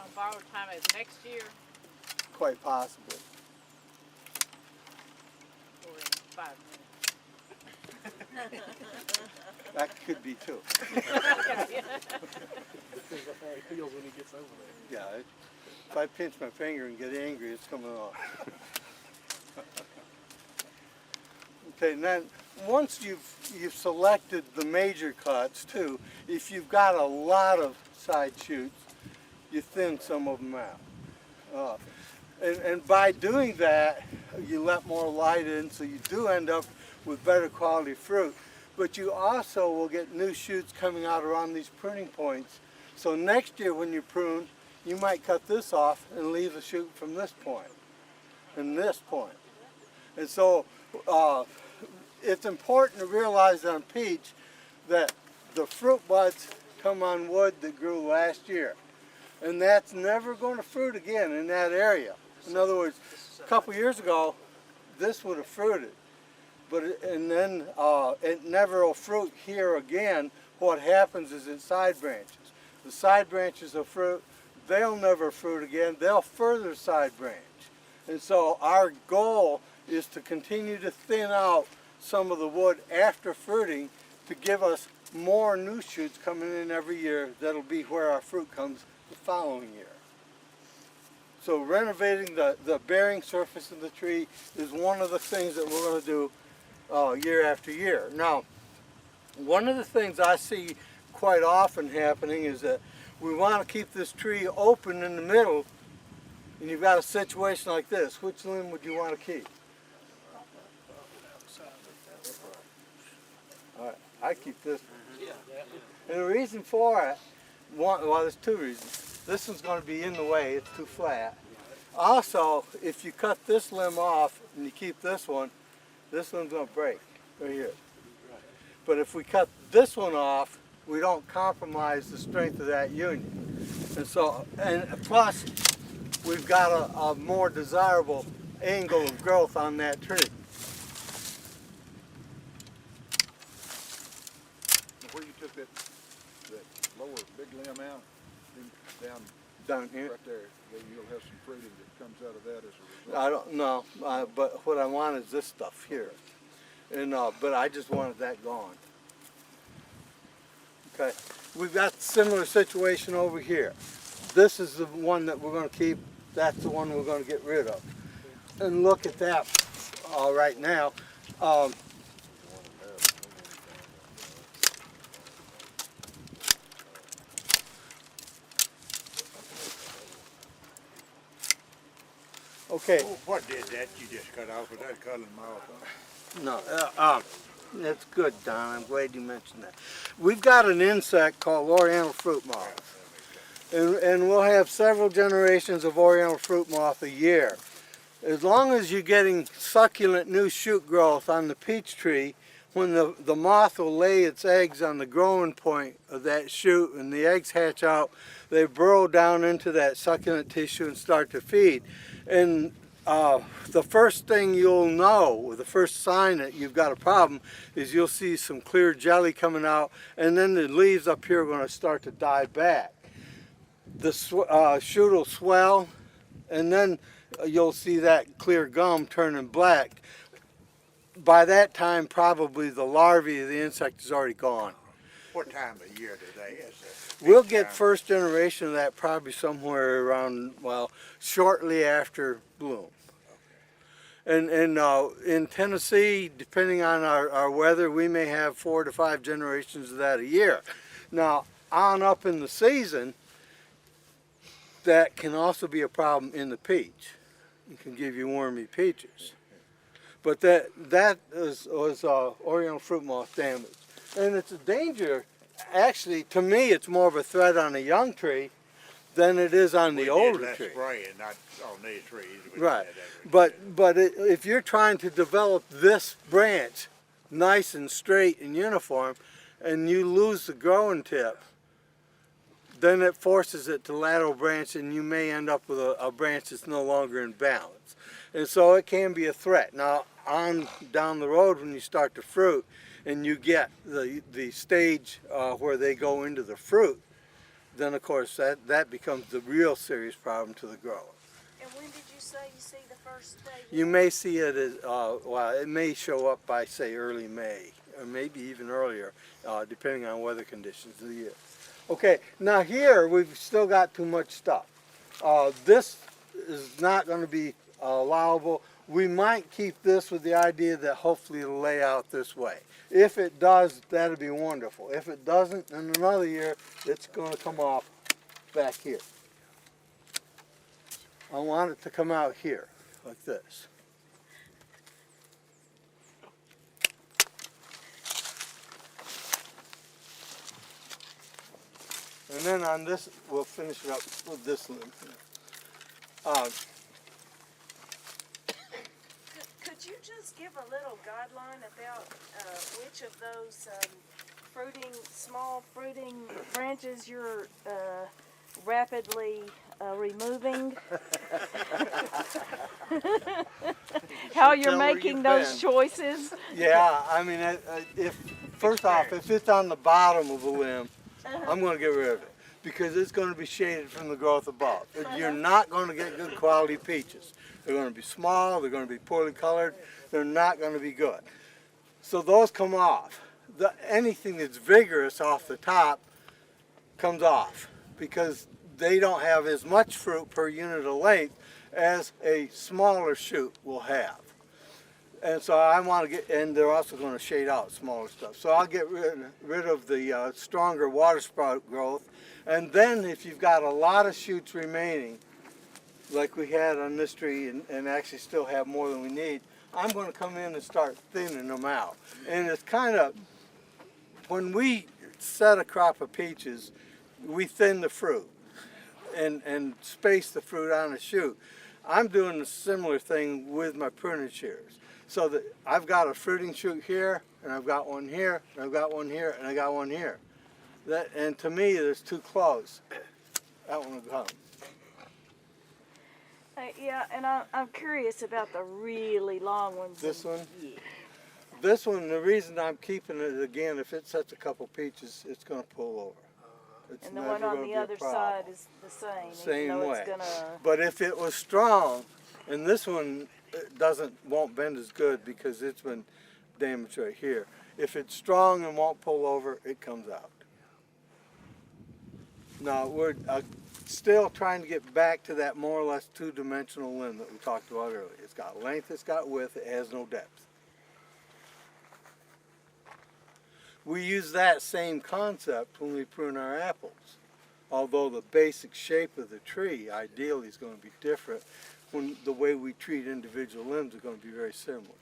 On borrowed time as next year Quite possibly. or in 5 minutes? That could be too. Depends on how he feels when he gets over there. Yeah, if I pinch my finger and get angry, it's coming off. Okay, and then once you've selected the major cuts too, if you've got a lot of side shoots, you thin some of them out. And by doing that, you let more light in, so you do end up with better quality fruit. But you also will get new shoots coming out around these pruning points. So next year when you prune, you might cut this off and leave a shoot from this point and this point. And so it's important to realize on peach that the fruit buds come on wood that grew last year. And that's never going to fruit again in that area. In other words, a couple years ago, this would have fruited. And then it never will fruit here again. What happens is it side branches. The side branches will fruit, they'll never fruit again, they'll further side branch. And so our goal is to continue to thin out some of the wood after fruiting to give us more new shoots coming in every year. That'll be where our fruit comes the following year. So renovating the bearing surface of the tree is one of the things that we're going to do year after year. Now, one of the things I see quite often happening is that we want to keep this tree open in the middle, and you've got a situation like this. Which limb would you want to keep? All right, I keep this one. And the reason for it, well, there's two reasons. This one's going to be in the way, it's too flat. Also, if you cut this limb off and you keep this one's going to break right here. But if we cut this one off, we don't compromise the strength of that union. And so, and plus, we've got a more desirable angle of growth on that tree. Where you took that lower big limb out, down Here. right there, then you'll have some fruiting that comes out of that as a result. I don't know, but what I want is this stuff here. And but I just wanted that gone. Okay, we've got a similar situation over here. This is the one that we're going to keep. That's the one we're going to get rid of. And look at that right now. Okay. What did that you just cut off? Was that cutting moth? No, that's good, Don. I'm glad you mentioned that. We've got an insect called Oriental fruit moth, and we'll have several generations of Oriental fruit moth a year. As long as you're getting succulent new shoot growth on the peach tree, when the moth will lay its eggs on the growing point of that shoot and the eggs hatch out, they burrow down into that succulent tissue and start to feed. And the first thing you'll know, the first sign that you've got a problem, is you'll see some clear jelly coming out, and then the leaves up here are going to start to die back. The shoot will swell, and then you'll see that clear gum turning black. By that time, probably the larvae of the insect is already gone. What time of year do they? Is it We'll get first generation of that probably somewhere around, well, shortly after bloom. And in Tennessee, depending on our weather, we may have 4 to 5 generations of that a year. Now, on up in the season, that can also be a problem in the peach. It can give you wormy peaches. But that was Oriental fruit moth damage. And it's a danger. Actually, to me, it's more of a threat on a young tree than it is on the older tree. Spray and not on these trees. Right. But if you're trying to develop this branch nice and straight and uniform, and you lose the growing tip, then it forces it to lateral branch, and you may end up with a branch that's no longer in balance. And so it can be a threat. Now, on down the road when you start to fruit, and you get the stage where they go into the fruit, then of course that becomes the real serious problem to the grower. And when did you say you see the first stage? You may see it as, well, it may show up by, say, early May, or maybe even earlier, depending on weather conditions of the year. Okay, now here we've still got too much stuff. This is not going to be allowable. We might keep this with the idea that hopefully it'll lay out this way. If it does, that'll be wonderful. If it doesn't, in another year, it's going to come off back here. I want it to come out here, like this. And then on this, we'll finish it up with this limb. Could you just give a little guideline about which of those small fruiting branches you're rapidly removing? How you're Tell where making you've those been. choices? Yeah, I mean, first off, if it's on the bottom of a limb, I'm going to get rid of it because it's going to be shaded from the growth above. You're not going to get good quality peaches. They're going to be small, they're going to be poorly colored, they're not going to be good. So those come off. Anything that's vigorous off the top comes off because they don't have as much fruit per unit of length as a smaller shoot will have. And so I want to get, and they're also going to shade out smaller stuff. So I'll get rid of the stronger water sprout growth. And then if you've got a lot of shoots remaining, like we had on this tree and actually still have more than we need, I'm going to come in and start thinning them out. And it's kind of, when we set a crop of peaches, we thin the fruit and space the fruit on a shoot. I'm doing a similar thing with my pruning shears. So that I've got a fruiting shoot here, and I've got one here, and I've got one here, and I got one here. And to me, there's too close. That one will come. Yeah, and I'm curious about the really long ones. This one? Yeah. This one, the reason I'm keeping it, again, if it sets a couple peaches, it's going to pull over. It's And the never one on gonna the be a other problem. side is the same. Same even though way. It's gonna, But if it was strong, and this one won't bend as good because it's been damaged right here. If it's strong and won't pull over, it comes out. Now we're still trying to get back to that more or less two-dimensional limb that we talked about earlier. It's got length, it's got width, it has no depth. We use that same concept when we prune our apples. Although the basic shape of the tree ideally is going to be different, when the way we treat individual limbs are going to be very similar.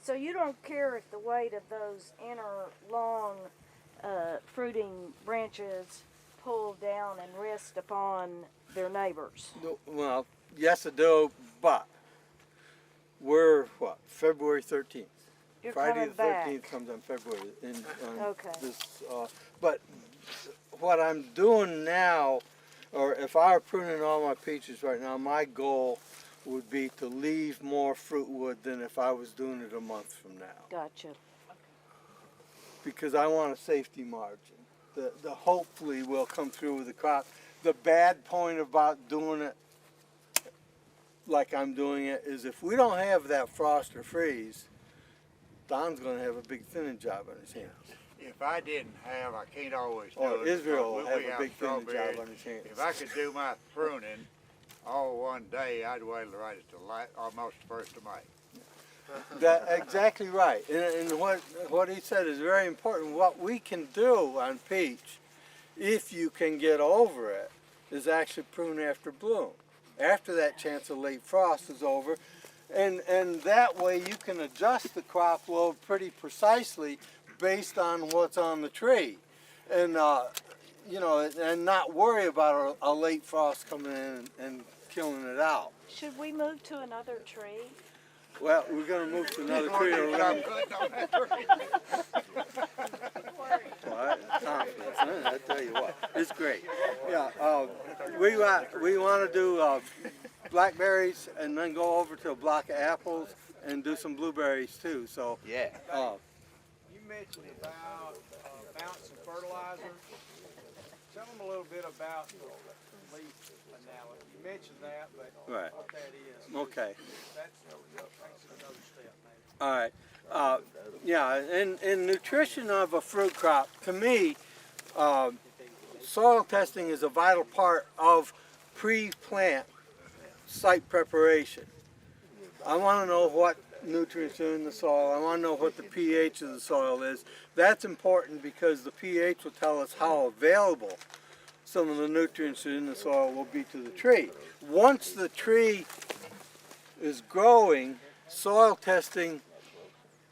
so you don't care if the weight of those inner long fruiting branches pull down and rest upon their neighbors. Well, yes I do, but we're, what, February 13th. You're Friday coming the 13th back. comes on February. Okay. But what I'm doing now, or if I were pruning all my peaches right now, my goal would be to leave more fruit wood than if I was doing it a month from now. Gotcha. Because I want a safety margin. The hopefully will come through with the crop. The bad point about doing it like I'm doing it is if we don't have that frost or freeze, Don's going to have a big thinning job on his hands. If I didn't have, I can't always do Or it. Israel will because have we a big thinning job strawberries. on his hands. If I could do my pruning all one day, I'd wait right at the almost the 1st of May. That exactly right. And what he said is very important. What we can do on peach, if you can get over it, is actually prune after bloom. After that chance of late frost is over. And that way you can adjust the crop load pretty precisely based on what's on the tree. And you know, and not worry about a late frost coming in and killing it out. Should we move to another tree? Well, we're going to move to another tree. Well, confidence, huh? I tell you what, it's great. Yeah, we want to do blackberries and then go over to a block of apples and do some blueberries too. So Yeah. You mentioned about balancing fertilizer. Tell them a little bit about the leaf analysis. You mentioned that, but right. what that is. Okay. That's another step, maybe. All right. Yeah, in nutrition of a fruit crop, to me, soil testing is a vital part of pre-plant site preparation. I want to know what nutrients are in the soil. I want to know what the pH of the soil is. That's important because the pH will tell us how available some of the nutrients in the soil will be to the tree. Once the tree is growing, soil testing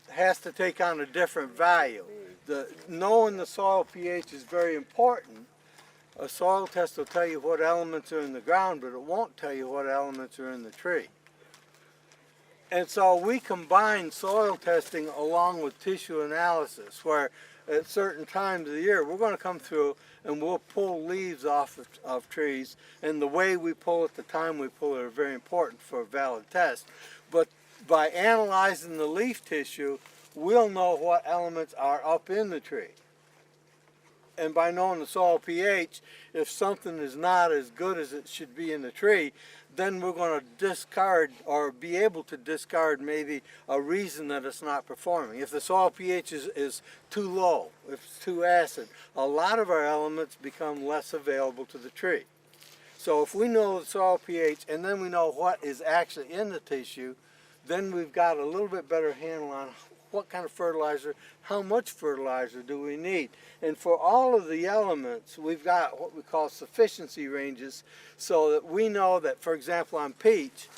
has to take on a different value. Knowing the soil pH is very important. A soil test will tell you what elements are in the ground, but it won't tell you what elements are in the tree. And so we combine soil testing along with tissue analysis, where at certain times of the year we're going to come through and we'll pull leaves off of trees, and the way we pull it, the time we pull it are very important for a valid test. But by analyzing the leaf tissue, we'll know what elements are up in the tree. And by knowing the soil pH, if something is not as good as it should be in the tree, then we're going to discard or be able to discard maybe a reason that it's not performing. If the soil pH is too low, if it's too acid, a lot of our elements become less available to the tree. So if we know the soil pH and then we know what is actually in the tissue, then we've got a little bit better handle on what kind of fertilizer, how much fertilizer do we need. And for all of the elements, we've got what we call sufficiency ranges, so that we know that, for example, on peach,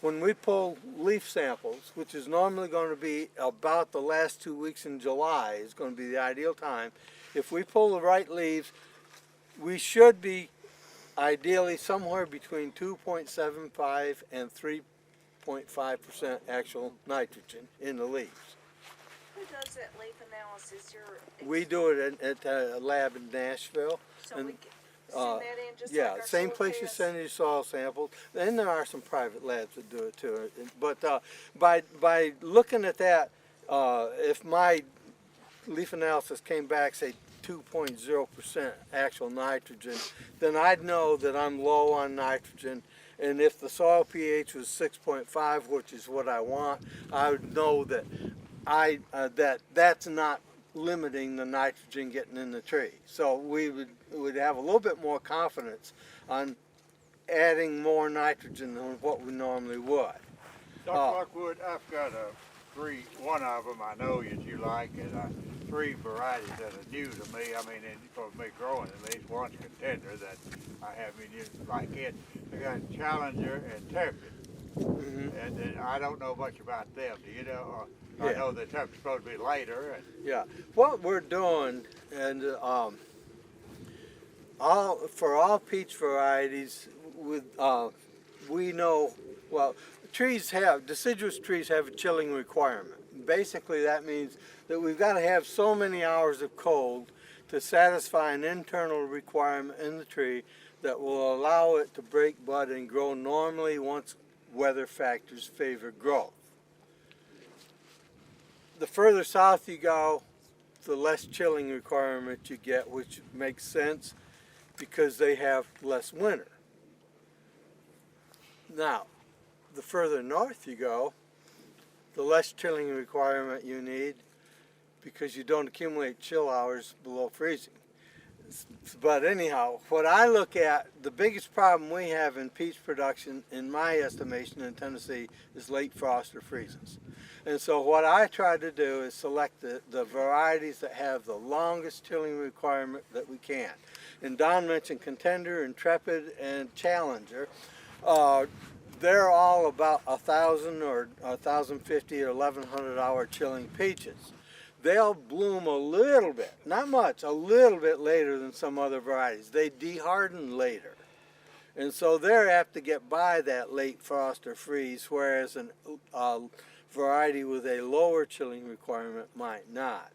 when we pull leaf samples, which is normally going to be about the last 2 weeks in July, is going to be the ideal time. If we pull the right leaves, we should be ideally somewhere between 2.75 and 3.5% actual nitrogen in the leaves. Who does that leaf analysis? We do it at a lab in Nashville. So and, we can send that in just yeah, like our same soil place you test? send your soil samples. And there are some private labs that do it too. But by looking at that, if my leaf analysis came back, say 2.0% actual nitrogen, then I'd know that I'm low on nitrogen. And if the soil pH was 6.5, which is what I want, I would know that that's not limiting the nitrogen getting in the tree. So we would have a little bit more confidence on adding more nitrogen than what we normally would. Dr. Lockwood, I've got one of them I know that you like, and 3 varieties that are new to me. I mean, and for me growing at least, one's Contender that I haven't used like it. I got Challenger and Tepid, and then I don't know much about them. Do you know? I know that Tepid's supposed to be later. Yeah, what we're doing, and for all peach varieties, we know, well, deciduous trees have a chilling requirement. Basically, that means that we've got to have so many hours of cold to satisfy an internal requirement in the tree that will allow it to break bud and grow normally once weather factors favor growth. The further south you go, the less chilling requirement you get, which makes sense because they have less winter. Now, the further north you go, the less chilling requirement you need because you don't accumulate chill hours below freezing. But anyhow, what I look at, the biggest problem we have in peach production, in my estimation in Tennessee, is late frost or freezes. And so what I try to do is select the varieties that have the longest chilling requirement that we can. And Don mentioned Contender, Intrepid, and Challenger. They're all about 1,000 or 1,050 or 1,100 hour chilling peaches. They'll bloom a little bit, not much, a little bit later than some other varieties. They deharden later. And so they're apt to get by that late frost or freeze, whereas a variety with a lower chilling requirement might not.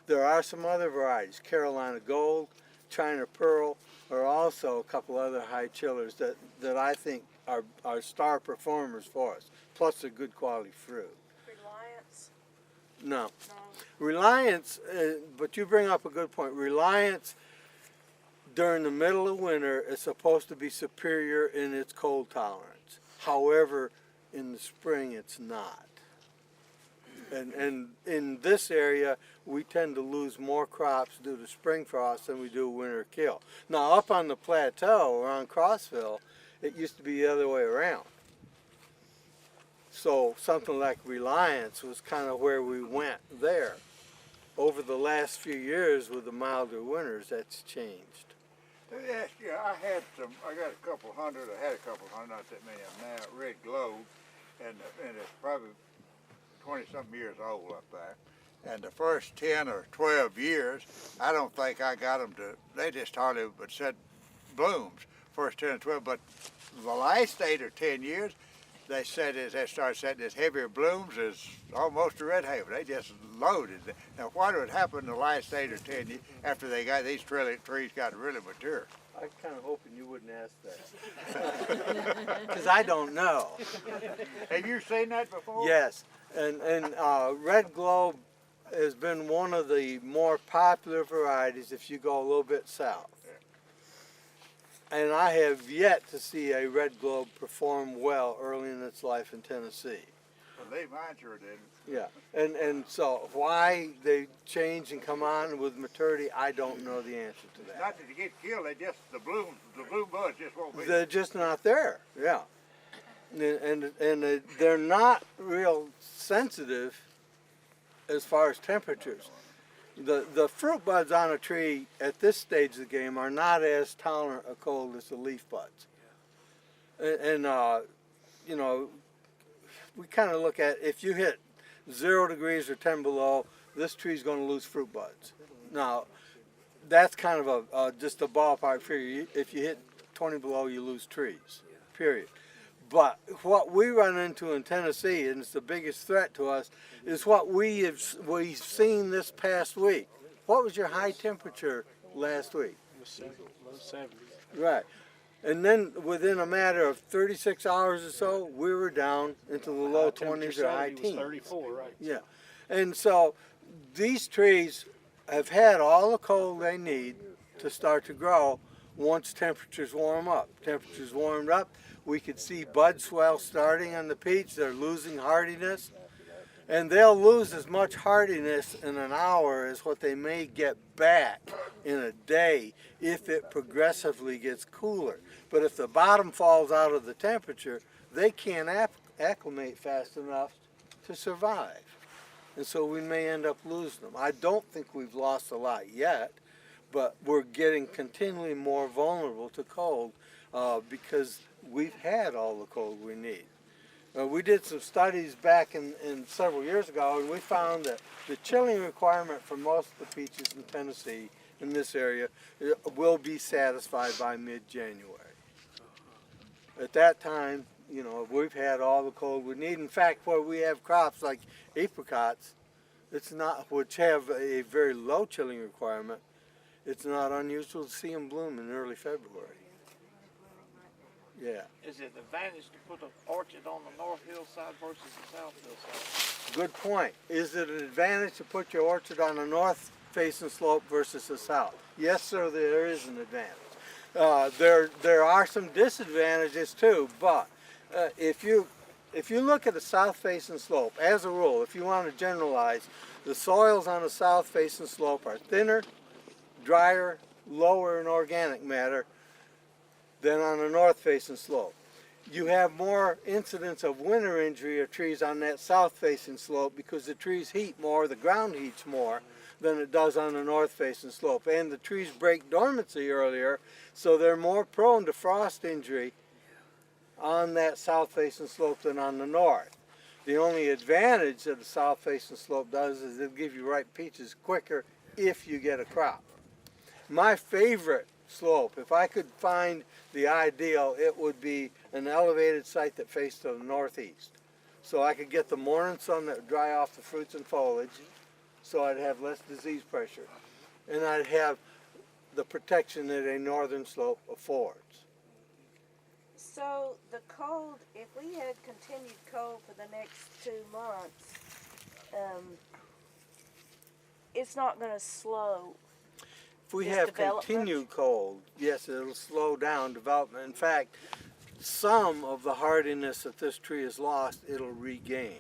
There are some other varieties, Carolina Gold, China Pearl, are also a couple other high chillers that I think are star performers for us, plus a good quality fruit. Reliance? No. No. Reliance, but you bring up a good point. Reliance during the middle of winter is supposed to be superior in its cold tolerance. However, in the spring it's not. And in this area, we tend to lose more crops due to spring frost than we do winter kill. Now, up on the plateau around Crossville, it used to be the other way around. So something like Reliance was kind of where we went there. Over the last few years with the milder winters, that's changed. Yes, yeah, I got a couple hundred, not that many of them now, Red Globe, and it's probably 20-something years old up there. And the first 10 or 12 years, I don't think I got them they just hardly but said blooms, first 10 or 12, but the last 8 or 10 years, they said as they started setting this heavier blooms is almost a red haven. They just loaded. Now what would happen the last 8 or 10 years after they got these trees got really mature? I'm kind of hoping you wouldn't ask that. Because I don't know. Have you seen that before? Yes, and Red Globe has been one of the more popular varieties if you go a little bit south. And I have yet to see a Red Globe perform well early in its life in Tennessee. Mine sure did. Yeah, and so why they change and come on with maturity, I don't know the answer to that. Not that you get killed, they just, the bloom buds just won't be. They're just not there, yeah. And they're not real sensitive as far as temperatures. The fruit buds on a tree at this stage of the game are not as tolerant of cold as the leaf buds. And you know, we kind of look at, if you hit 0 degrees or 10 below, this tree's going to lose fruit buds. Now, that's kind of just a ballpark figure. If you hit 20 below, you lose trees, period. But what we run into in Tennessee, and it's the biggest threat to us, is what we've seen this past week. What was your high temperature last week? Low 70s. Right. And then within a matter of 36 hours or so, we were down into the low 20s or high teens. 34, right? Yeah. And so these trees have had all the cold they need to start to grow once temperatures warm up. Temperatures warmed up, we could see bud swell starting on the peach. They're losing hardiness. And they'll lose as much hardiness in an hour as what they may get back in a day if it progressively gets cooler. But if the bottom falls out of the temperature, they can't acclimate fast enough to survive. And so we may end up losing them. I don't think we've lost a lot yet, but we're getting continually more vulnerable to cold because we've had all the cold we need. We did some studies back in several years ago, and we found that the chilling requirement for most of the peaches in Tennessee, in this area, will be satisfied by mid-January. At that time, you know, we've had all the cold we need. In fact, where we have crops like apricots, which have a very low chilling requirement, it's not unusual to see them bloom in early February. Yeah. Is it an advantage to put an orchard on the north hillside versus the south hillside? Good point. Is it an advantage to put your orchard on the north facing slope versus the south? Yes, sir, there is an advantage. There are some disadvantages too, but if you look at a south facing slope, as a rule, if you want to generalize, the soils on the south facing slope are thinner, drier, lower in organic matter than on the north facing slope. You have more incidence of winter injury of trees on that south facing slope because the trees heat more, the ground heats more than it does on the north facing slope. And the trees break dormancy earlier, so they're more prone to frost injury on that south facing slope than on the north. The only advantage that the south facing slope does is it'll give you ripe peaches quicker if you get a crop. My favorite slope, if I could find the ideal, it would be an elevated site that faced to the northeast. So I could get the morning sun that would dry off the fruits and foliage, so I'd have less disease pressure. And I'd have the protection that a northern slope affords. So the cold, if we had continued cold for the next 2 months, it's not going to slow. If we Is have development? continued cold, yes, it'll slow down development. In fact, some of the hardiness that this tree has lost, it'll regain.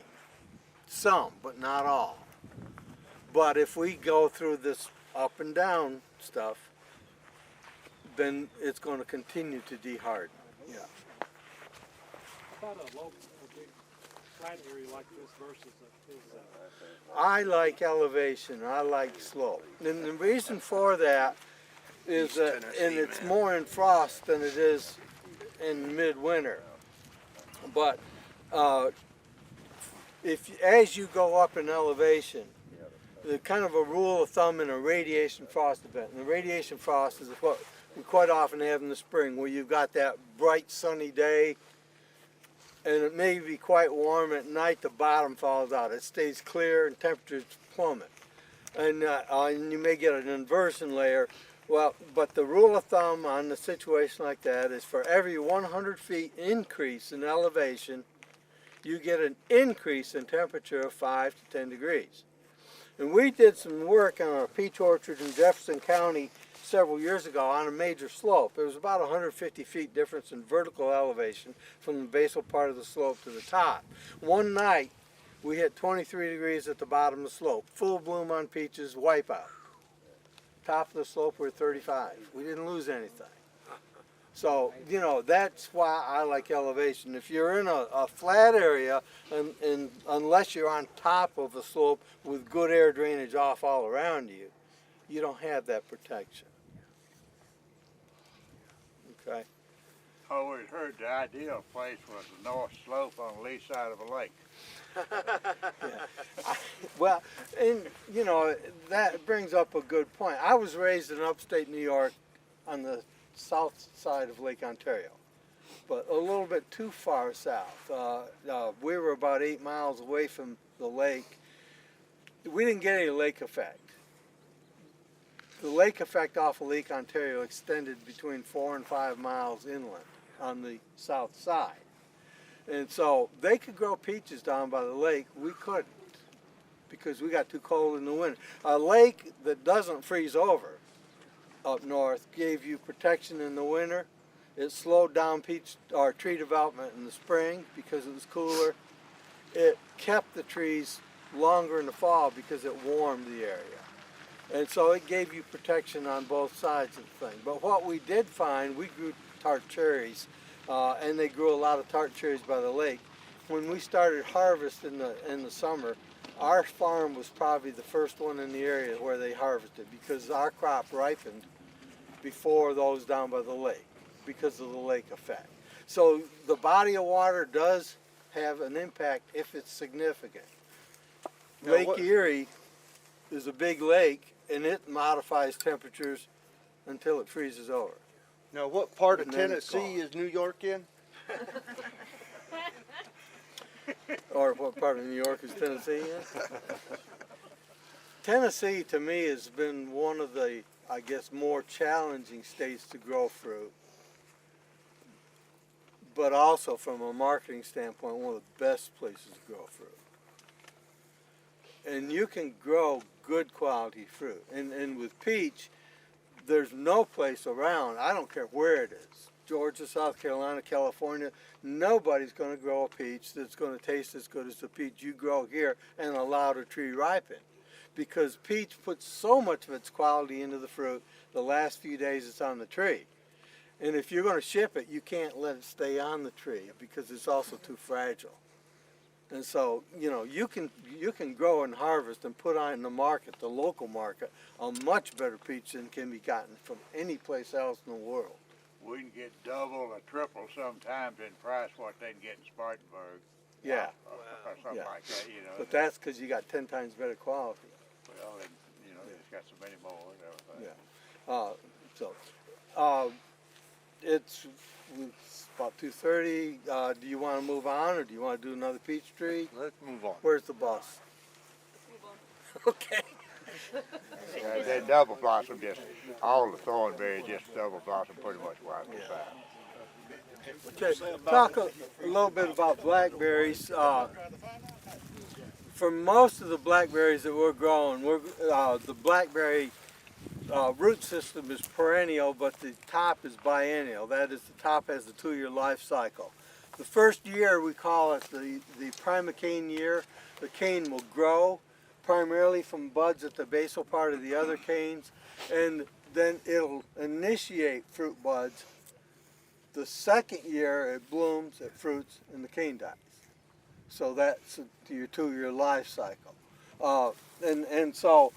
Some, but not all. But if we go through this up and down stuff, then it's going to continue to deharden. Yeah. About a big flat area like this versus I like elevation. I like slope. And the reason for that is that, and it's more in frost than it is in midwinter. But as you go up in elevation, the kind of a rule of thumb in a radiation frost event, and the radiation frost is what we quite often have in the spring, where you've got that bright sunny day, and it may be quite warm at night, the bottom falls out. It stays clear and temperatures plummet. And you may get an inversion layer. Well, but the rule of thumb on a situation like that is for every 100 feet increase in elevation, you get an increase in temperature of 5 to 10 degrees. And we did some work on a peach orchard in Jefferson County several years ago on a major slope. There was about 150 feet difference in vertical elevation from the basal part of the slope to the top. One night, we hit 23 degrees at the bottom of the slope. Full bloom on peaches, wipeout. Top of the slope, we're 35. We didn't lose anything. So, you know, that's why I like elevation. If you're in a flat area, and unless you're on top of a slope with good air drainage off all around you, you don't have that protection. Okay? I always heard the ideal place was the north slope on the lee side of a lake. Well, and you know, that brings up a good point. I was raised in upstate New York on the south side of Lake Ontario, but a little bit too far south. We were about 8 miles away from the lake. We didn't get any lake effect. The lake effect off of Lake Ontario extended between 4 and 5 miles inland on the south side. And so they could grow peaches down by the lake. We couldn't because we got too cold in the winter. A lake that doesn't freeze over up north gave you protection in the winter. It slowed down peach or tree development in the spring because it was cooler. It kept the trees longer in the fall because it warmed the area. And so it gave you protection on both sides of the thing. But what we did find, we grew tart cherries, and they grew a lot of tart cherries by the lake. When we started harvest in the summer, our farm was probably the first one in the area where they harvested because our crop ripened before those down by the lake because of the lake effect. So the body of water does have an impact if it's significant. Now, Lake Erie is a big lake, and it modifies temperatures until it freezes over. Now, what part of And then it's Tennessee gone. is New York in? Or what part of New York is Tennessee in? Tennessee, to me, has been one of the, I guess, more challenging states to grow fruit. But also, from a marketing standpoint, one of the best places to grow fruit. And you can grow good quality fruit. And with peach, there's no place around, I don't care where it is, Georgia, South Carolina, California, nobody's going to grow a peach that's going to taste as good as the peach you grow here and allow the tree ripen. Because peach puts so much of its quality into the fruit the last few days it's on the tree. And if you're going to ship it, you can't let it stay on the tree because it's also too fragile. And so, you know, you can grow and harvest and put on the market, the local market, a much better peach than can be gotten from any place else in the world. We can get double or triple sometimes in price what they can get in Spartanburg. Yeah. Or something Yeah. like that, you know. But that's because you got 10 times better quality. Well, and, you know, it's got so many more and everything. It's about 2:30. Do you want to move on, or do you want to do another peach tree? Let's move on. Where's the boss? Okay. Yeah, they double blossom, just all the thornberries just double blossom pretty much wiped aside. Okay. Talk a little bit about blackberries. For most of the blackberries that we're growing, the blackberry root system is perennial, but the top is biennial. That is, the top has a 2-year life cycle. The first year we call it the primocane year. The cane will grow primarily from buds at the basal part of the other canes, and then it'll initiate fruit buds. The second year it blooms, it fruits, and the cane dies. So that's your 2-year life cycle. And so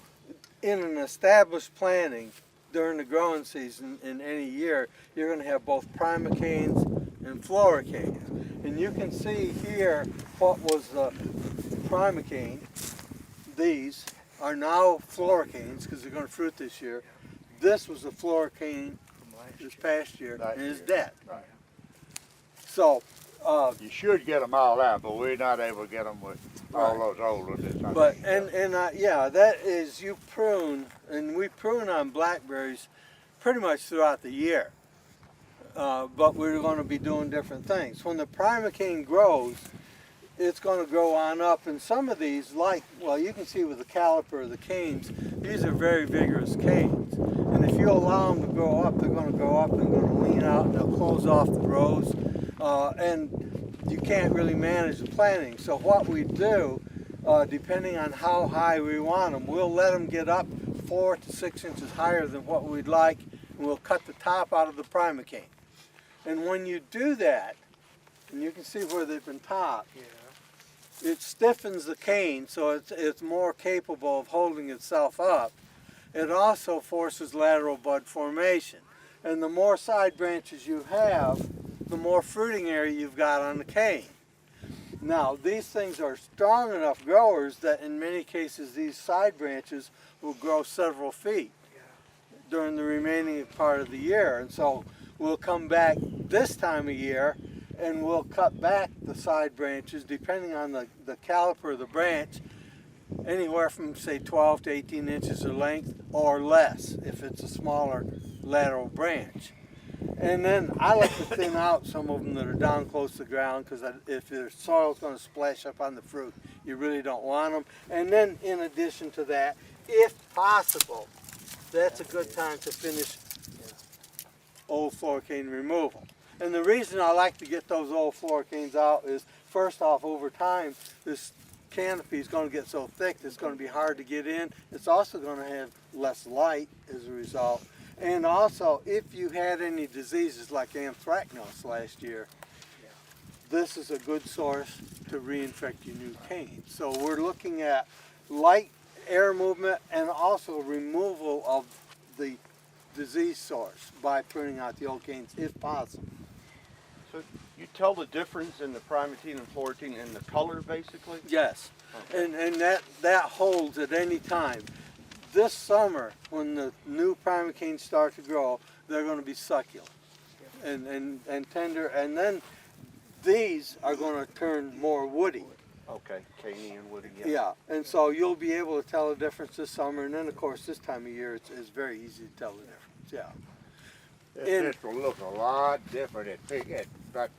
in an established planting during the growing season in any year, you're going to have both primocanes and floricanes. And you can see here what was the primocane. These are now floricanes because they're going to fruit this year. This was the floricane this past year and it's dead. Right. So You should get them all out, but we're not able to get them with all those old ones. But yeah, that is, you prune, and we prune on blackberries pretty much throughout the year. But we're going to be doing different things. When the primocane grows, it's going to grow on up, and some of these, like, well, you can see with the caliper of the canes, these are very vigorous canes. And if you allow them to grow up, they're going to grow up and going to lean out, and they'll close off the rows. And you can't really manage the planting. So what we do depending on how high we want them. We'll let them get up 4 to 6 inches higher than what we'd like, and we'll cut the top out of the primocane. And when you do that, and you can see where they've been topped, it stiffens the cane so it's more capable of holding itself up. It also forces lateral bud formation. And the more side branches you have, the more fruiting area you've got on the cane. Now, these things are strong enough growers that in many cases these side branches will grow several feet during the remaining part of the year. And so we'll come back this time of year and we'll cut back the side branches depending on the caliper of the branch, anywhere from say 12 to 18 inches of length or less if it's a smaller lateral branch. And then I like to thin out some of them that are down close to the ground, because if the soil's going to splash up on the fruit, you really don't want them. And then in addition to that, if possible, that's a good time to finish old floor cane removal. And the reason I like to get those old floor canes out is, first off, over time, this canopy is going to get so thick it's going to be hard to get in. It's also going to have less light as a result. And also, if you had any diseases like anthracnose last year, this is a good source to reinfect your new cane. So we're looking at light air movement and also removal of the disease source by pruning out the old canes if possible. So you tell the difference in the primatine and florentine in the color, basically? Yes, Okay. and that holds at any time. This summer, when the new primacanes start to grow, they're going to be succulent and tender, and then these are going to turn more woody. Okay, caney and woody. Yeah, and so you'll be able to tell the difference this summer, and then of course this time of year it's very easy to tell the difference. Yeah. This will look a lot different at about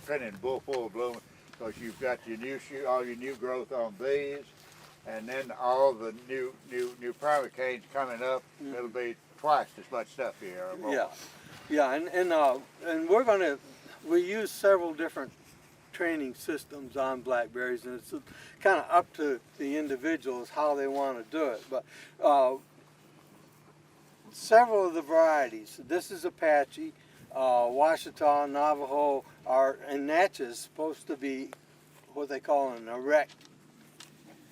pinning full bloom, because you've got your new all your new growth on these, and then all the new primicanes coming up. It'll be twice as much stuff here or more. Yeah, and we use several different training systems on blackberries, and it's kind of up to the individuals how they want to do it. But several of the varieties, this is Apache, Washita, Navajo, and Natchez is supposed to be what they call an erect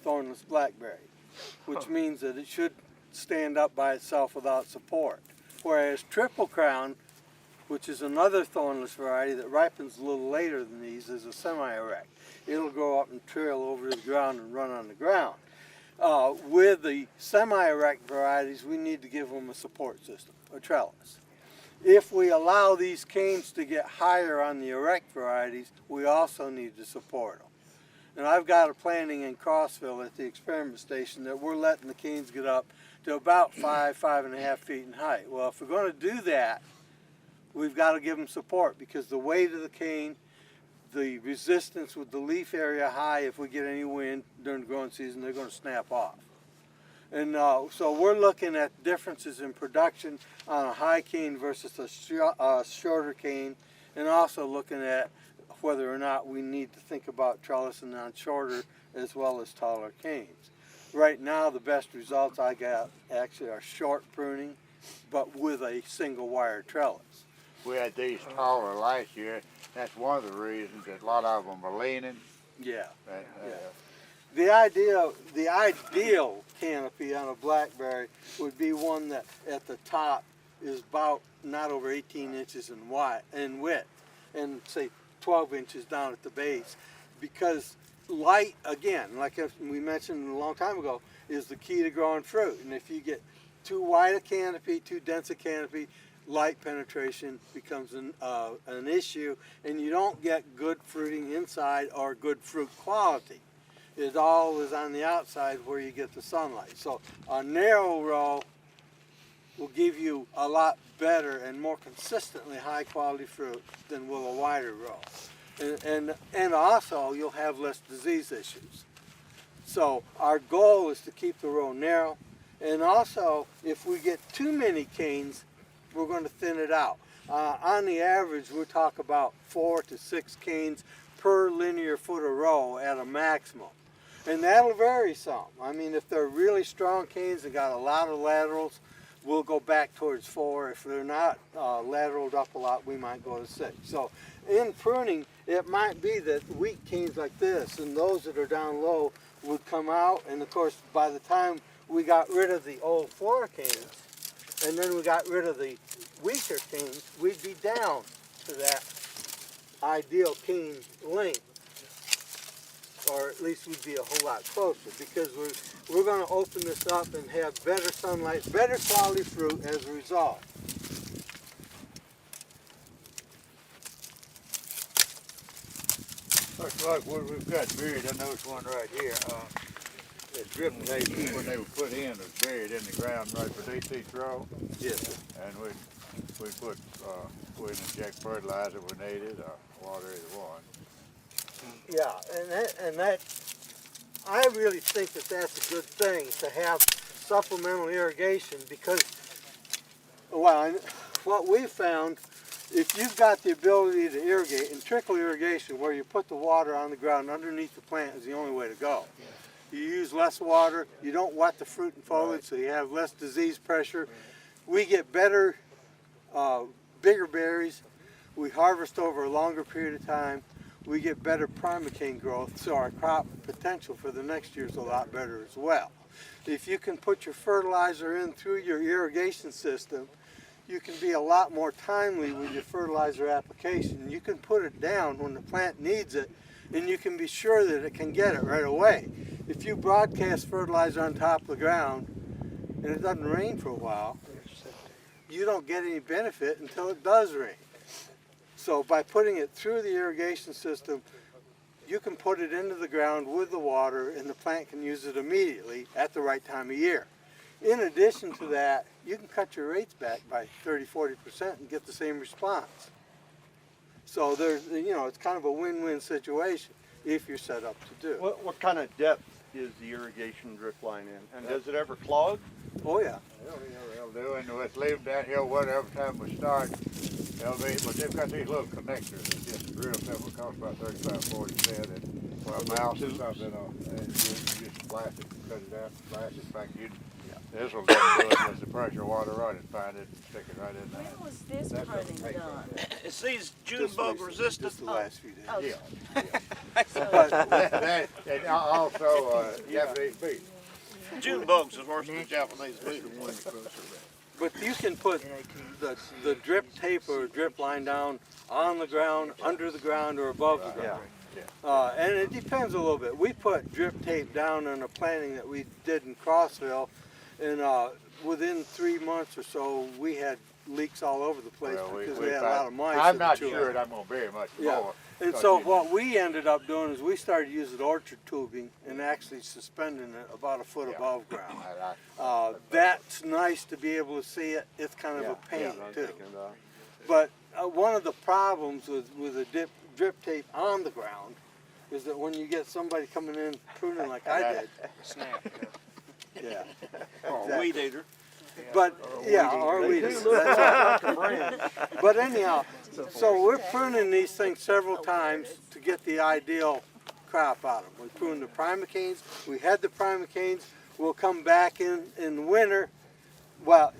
thornless blackberry, which means that it should stand up by itself without support. Whereas Triple Crown, which is another thornless variety that ripens a little later than these, is a semi-erect. It'll grow up and trail over the ground and run on the ground. With the semi-erect varieties, we need to give them a support system, a trellis. If we allow these canes to get higher on the erect varieties, we also need to support them. And I've got a planting in Crossville at the experiment station that we're letting the canes get up to about 5.5 feet in height. Well, if we're going to do that, we've got to give them support, because the weight of the cane, the resistance with the leaf area high, if we get any wind during the growing season, they're going to snap off. And so we're looking at differences in production on a high cane versus a shorter cane, and also looking at whether or not we need to think about trellising on shorter as well as taller canes. Right now, the best results I got actually are short pruning, but with a single wire trellis. We had these taller last year. That's one of the reasons that a lot of them are leaning. Yeah. Yeah. The ideal canopy on a blackberry would be one that at the top is about not over 18 inches in width, and say 12 inches down at the base, because light, again, like we mentioned a long time ago, is the key to growing fruit. And if you get too wide a canopy, too dense a canopy, light penetration becomes an issue, and you don't get good fruiting inside or good fruit quality. It all is on the outside where you get the sunlight. So a narrow row will give you a lot better and more consistently high quality fruit than will a wider row. And also you'll have less disease issues. So our goal is to keep the row narrow, and also if we get too many canes, we're going to thin it out. On the average, we'll talk about 4 to 6 canes per linear foot of row at a maximum. And that'll vary some. I mean, if they're really strong canes and got a lot of laterals, we'll go back towards 4. If they're not lateraled up a lot, we might go to 6. So in pruning, it might be that weak canes like this and those that are down low would come out. And of course, by the time we got rid of the old floor canes, and then we got rid of the weaker canes, we'd be down to that ideal cane length. Or at least we'd be a whole lot closer, because we're going to open this up and have better sunlight, better quality fruit as a result. Look, what we've got buried, I noticed one right here, that drip tape, when they were put in, was buried in the ground right beneath each row. Yes. And we put, we'd inject fertilizer when needed, or water, either one. Yeah, and that, I really think that that's a good thing to have supplemental irrigation, because, well, what we found, if you've got the ability to irrigate, and trickle irrigation, where you put the water on the ground underneath the plant, is the only way to go. You use less water, you don't wet the fruit and foliage, so you have less disease pressure. We get better, bigger berries. We harvest over a longer period of time. We get better primocane growth, so our crop potential for the next year is a lot better as well. If you can put your fertilizer in through your irrigation system, you can be a lot more timely with your fertilizer application. You can put it down when the plant needs it, and you can be sure that it can get it right away. If you broadcast fertilizer on top of the ground and it doesn't rain for a while, you don't get any benefit until it does rain. So by putting it through the irrigation system, you can put it into the ground with the water, and the plant can use it immediately at the right time of year. In addition to that, you can cut your rates back by 30–40% and get the same response. So there's, it's kind of a win-win situation if you're set up to do. What kind of depth is the irrigation drip line in? And does it ever clog? Oh yeah. They'll do, and let's leave them downhill whatever time we start. They'll be, but they've got these little connectors that just real simple, cost about 35–40 cents, and for a mouse or something, and you just splash it, cut it out, splash it back. This will do it with the pressure water right and find it and stick it right in there. When was this pruning done? Is these June bug resistant? Just the last few days. Oh, Yeah. so And also Japanese beef. June bugs is worse than Japanese beetle. But you can put the drip tape or drip line down on the ground, under the ground, or above the ground. And it depends a little bit. We put drip tape down on a planting that we did in Crossville, and within 3 months or so, we had leaks all over the place because we had a lot of mice. I'm not sure that I'm going to bury much more. And so what we ended up doing is we started using orchard tubing and actually suspending it about a foot above ground. That's nice to be able to see it. It's kind of a pain too. But one of the problems with a drip tape on the ground is that when you get somebody coming in pruning like I did, Snap. yeah. Or a weed eater. But or weed eater. That's right. But anyhow, so we're pruning these things several times to get the ideal crop out of them. We prune the primocanes. We had the primocanes. We'll come back in winter. Well,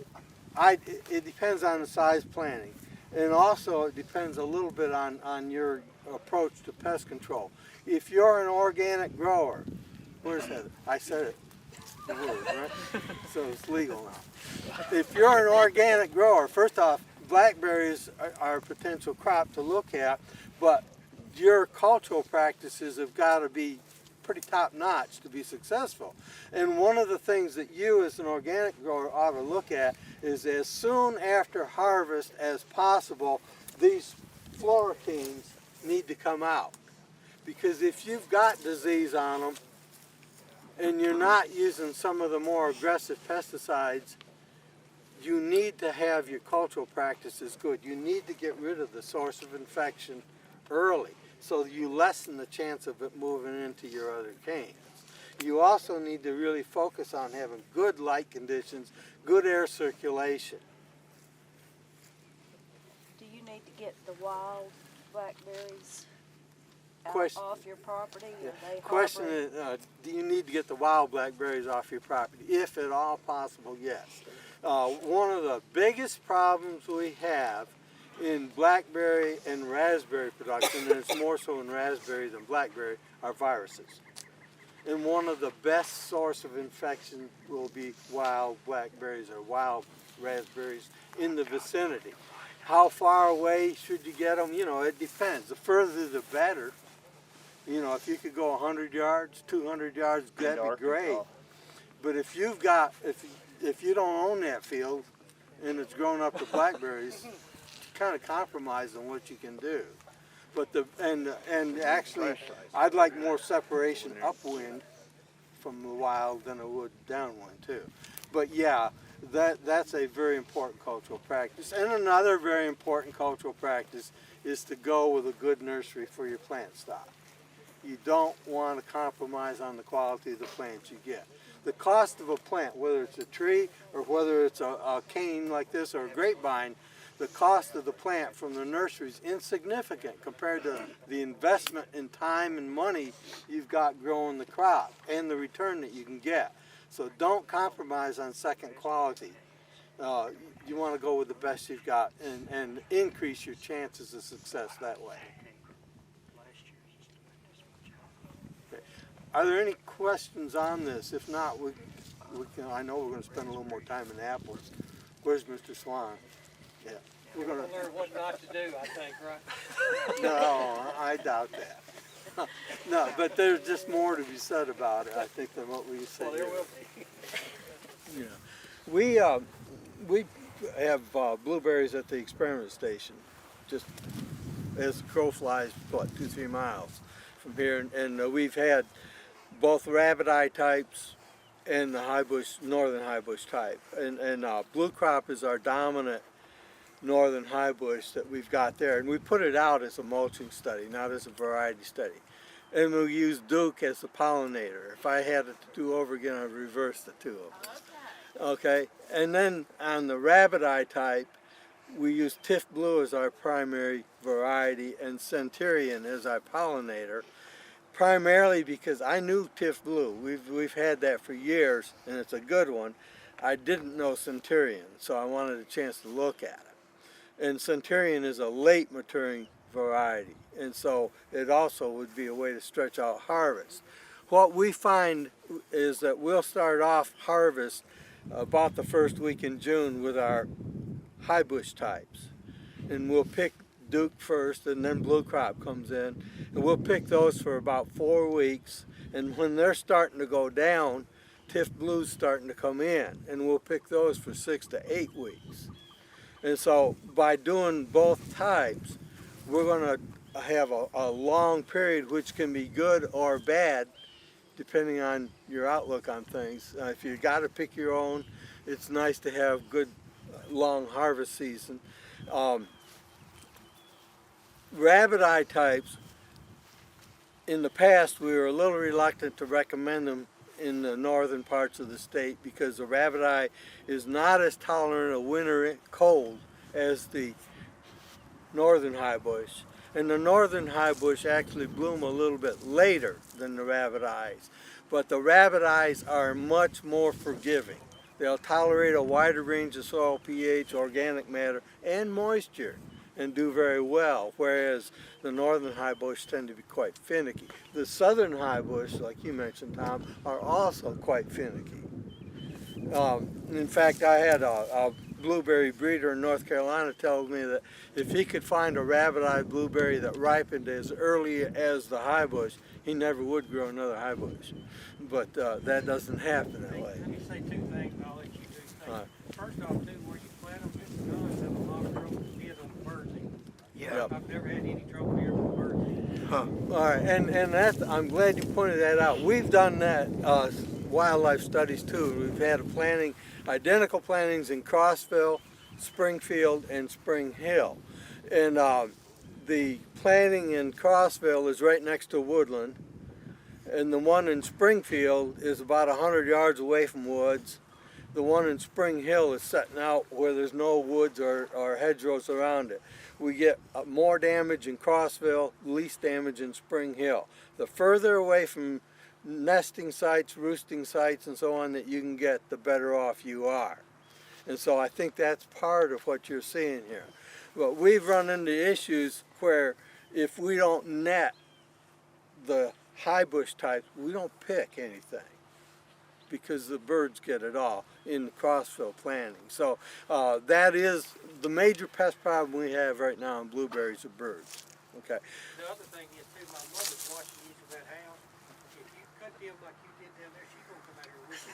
it depends on the size planting, and also it depends a little bit on your approach to pest control. If you're an organic grower, where's that? I said it. The word, right? So it's legal now. If you're an organic grower, first off, blackberries are a potential crop to look at, but your cultural practices have got to be pretty top-notch to be successful. And one of the things that you as an organic grower ought to look at is as soon after harvest as possible, these floricines need to come out. Because if you've got disease on them and you're not using some of the more aggressive pesticides, you need to have your cultural practices good. You need to get rid of the source of infection early so you lessen the chance of it moving into your other canes. You also need to really focus on having good light conditions, good air circulation. do you need to get the wild blackberries Question. off your property? Are they Question harboring- is, do you need to get the wild blackberries off your property? If at all possible, yes. One of the biggest problems we have in blackberry and raspberry production, and it's more so in raspberry than blackberry, are viruses. And one of the best source of infection will be wild blackberries or wild raspberries in the vicinity. How far away should you get them? You know, it depends. The further the better. You know, if you could go 100 yards, 200 yards, that'd be great. But if you've got, if you don't own that field and it's grown up to blackberries, kind of compromise on what you can do. But and actually, I'd like more separation upwind from the wild than I would downwind too. But yeah, that's a very important cultural practice. And another very important cultural practice is to go with a good nursery for your plant stock. You don't want to compromise on the quality of the plants you get. The cost of a plant, whether it's a tree or whether it's a cane like this or a grapevine, the cost of the plant from the nursery is insignificant compared to the investment in time and money you've got growing the crop and the return that you can get. So don't compromise on second quality. You want to go with the best you've got and increase your chances of success that way. Okay. Are there any questions on this? If not, we can, I know we're going to spend a little more time in apples. Where's Mr. Swan? Yeah, we're gonna learn what not to do, I think, right? No, I doubt that. No, but there's just more to be said about it, I think, than what we said. Well, there here. will be. Yeah, we have blueberries at the experiment station, just as the crow flies, what, 2-3 miles from here, and we've had both rabbit eye types and the high bush, northern high bush type, and blue crop is our dominant northern high bush that we've got there, and we put it out as a mulching study, not as a variety study. And we use Duke as the pollinator. If I had it to do over again, I'd reverse the two of them. Okay, and then on the rabbit eye type, we use Tiff Blue as our primary variety and Centurion as our pollinator, primarily because I knew Tiff Blue. We've had that for years, and it's a good one. I didn't know Centurion, so I wanted a chance to look at it. And Centurion is a late maturing variety, and so it also would be a way to stretch out harvest. What we find is that we'll start off harvest about the first week in June with our high bush types, and we'll pick Duke first, and then blue crop comes in, and we'll pick those for about 4 weeks, and when they're starting to go down, Tiff Blue's starting to come in, and we'll pick those for 6 to 8 weeks. And so by doing both types, we're going to have a long period, which can be good or bad depending on your outlook on things. If you got to pick your own, it's nice to have good long harvest season. Rabbit eye types, in the past we were a little reluctant to recommend them in the northern parts of the state because the rabbit eye is not as tolerant of winter cold as the northern high bush. And the northern high bush actually bloom a little bit later than the rabbit eyes. But the rabbit eyes are much more forgiving. They'll tolerate a wider range of soil pH, organic matter, and moisture and do very well, whereas the northern high bush tend to be quite finicky. The southern high bush, like you mentioned, Tom, are also quite finicky. In fact, I had a blueberry breeder in North Carolina tell me that if he could find a rabbit-eye blueberry that ripened as early as the high bush, he never would grow another high bush. But that doesn't happen that way. Let me say 2 things, and I'll let you do things. All right. First off, too, where you plant them, Mr. John, have a lot of trouble is on the birdseed. Yep. I've never had any trouble here with birdseed. All right, and that's, I'm glad you pointed that out. We've done that wildlife studies too. We've had identical plantings in Crossville, Springfield, and Spring Hill. And the planting in Crossville is right next to woodland, and the one in Springfield is about 100 yards away from woods. The one in Spring Hill is setting out where there's no woods or hedgerows around it. we get more damage in Crossville, least damage in Spring Hill. The further away from nesting sites, roosting sites, and so on that you can get, the better off you are. And so I think that's part of what you're seeing here. But we've run into issues where if we don't net the high bush types, we don't pick anything because the birds get it all in the Crossville planting. So that is the major pest problem we have right now in blueberries are birds. Okay. The other thing is too, my mother's watching you from that house. If you cut them like you did down there, she's gonna come out here with you.